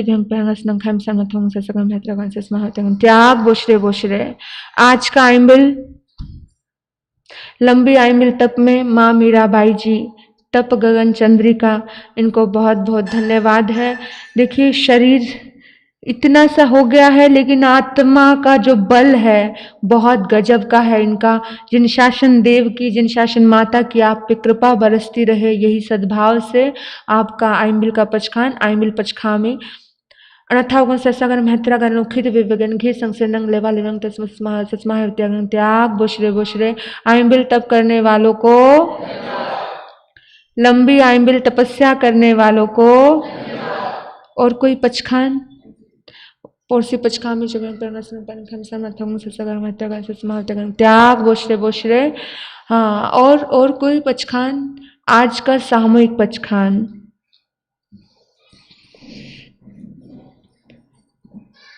त्याग बोशरे। आज का आइम्बिल लंबी आइम्बिल तप में माँ मीराबाई जी, तप गगन चंद्रिका, इनको बहुत बहुत धन्यवाद है। देखिए शरीर इतना सा हो गया है, लेकिन आत्मा का जो बल है बहुत गजब का है इनका। जिन शासन देव की, जिन शासन माता की आप पे कृपा बरसती रहे, यही सद्भाव से आपका आइमिल का पचखान, आइमिल पचखामी अनथागुण ससागर महत्रागर उखित विवेगन घी संसर्नंग लेवा लेवंग तस्मस्मा सस्मा त्याग त्याग बोशरे बोशरे। आइमिल तप करने वालों को, लंबी आइमिल तपस्या करने वालों को, और कोई पचखान पोरसी पचखामी जगन पर त्याग बोशरे बोशरे। हाँ, और कोई पचखान, आज का सामूहिक पचखान।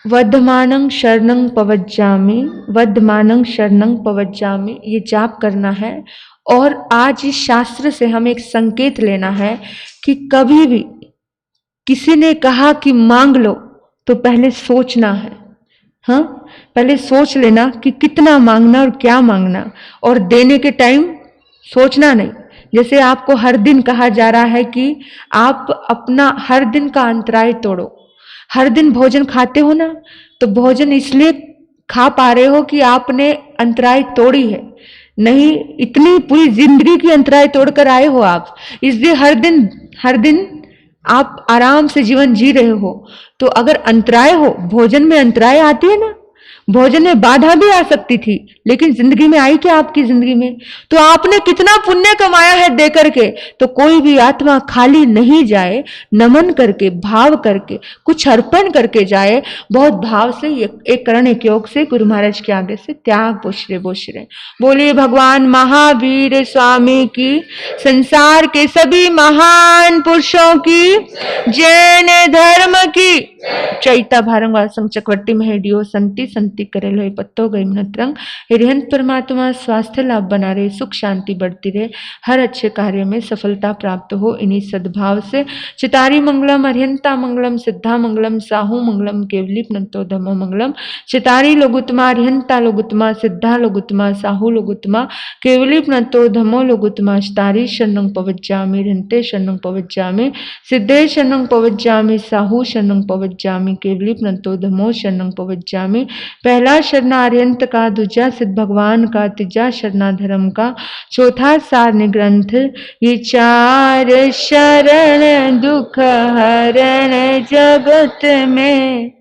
वर्धमानं शरणं पवज्जामि, वर्धमानं शरणं पवज्जामि, ये जाप करना है। और आज इस शास्त्र से हमें एक संकेत लेना है कि कभी भी किसी ने कहा कि मांग लो तो पहले सोचना है। हाँ, पहले सोच लेना कि कितना मांगना और क्या मांगना, और देने के टाइम सोचना नहीं। जैसे आपको हर दिन कहा जा रहा है कि आप अपना हर दिन का अंतराय तोड़ो। हर दिन भोजन खाते हो ना, तो भोजन इसलिए खा पा रहे हो कि आपने अंतराय तोड़ी है, नहीं इतनी पूरी जिंदगी की अंतराय तोड़कर आए हो आप, इसलिए हर दिन आप आराम से जीवन जी रहे हो। तो अगर अंतराय हो, भोजन में अंतराय आती है ना, भोजन में बाधा भी आ सकती थी, लेकिन जिंदगी में आई क्या आपकी जिंदगी में? तो आपने कितना पुण्य कमाया है दे करके। तो कोई भी आत्मा खाली नहीं जाए, नमन करके, भाव करके, कुछ अर्पण करके जाए, बहुत भाव से, एक करण एक योग से गुरु महाराज के आगे से त्याग बोशरे बोशरे। बोलिए भगवान महावीर स्वामी की, संसार के सभी महान पुरुषों की, जैन धर्म की। चैता भारंग वासंग चक्रवर्ती महडियो संति संति करे लोहे पत्तो गई मिनत्रंग। हिरिहंत परमात्मा स्वास्थ्य लाभ बना रहे, सुख शांति बढ़ती रहे, हर अच्छे कार्य में सफलता प्राप्त हो, इन्हीं सद्भाव से। चितारी मंगलम, अरिहंता मंगलम, सिद्धा मंगलम, साहू मंगलम, केवली प्नतो धमो मंगलम। चितारी लोगुत्मा, अरिहंता लोगुत्मा, सिद्धा लोगुत्मा, साहू लोगुत्मा, केवली प्नतो धमो लोगुत्मा। चितारी शरणं पवज्जामि, अरिहंते शरणं पवज्जामि, सिद्धे शरणं पवज्जामि, साहू शरणं पवज्जामि, केवली प्नतो धमो शरणं पवज्जामि। पहला शरणा अरिहंत का, दूजा सिद्ध भगवान का, तीजा शरणा धर्म का, चौथा सारणी ग्रंथ। ये चार शरण दुख हरण जगत में।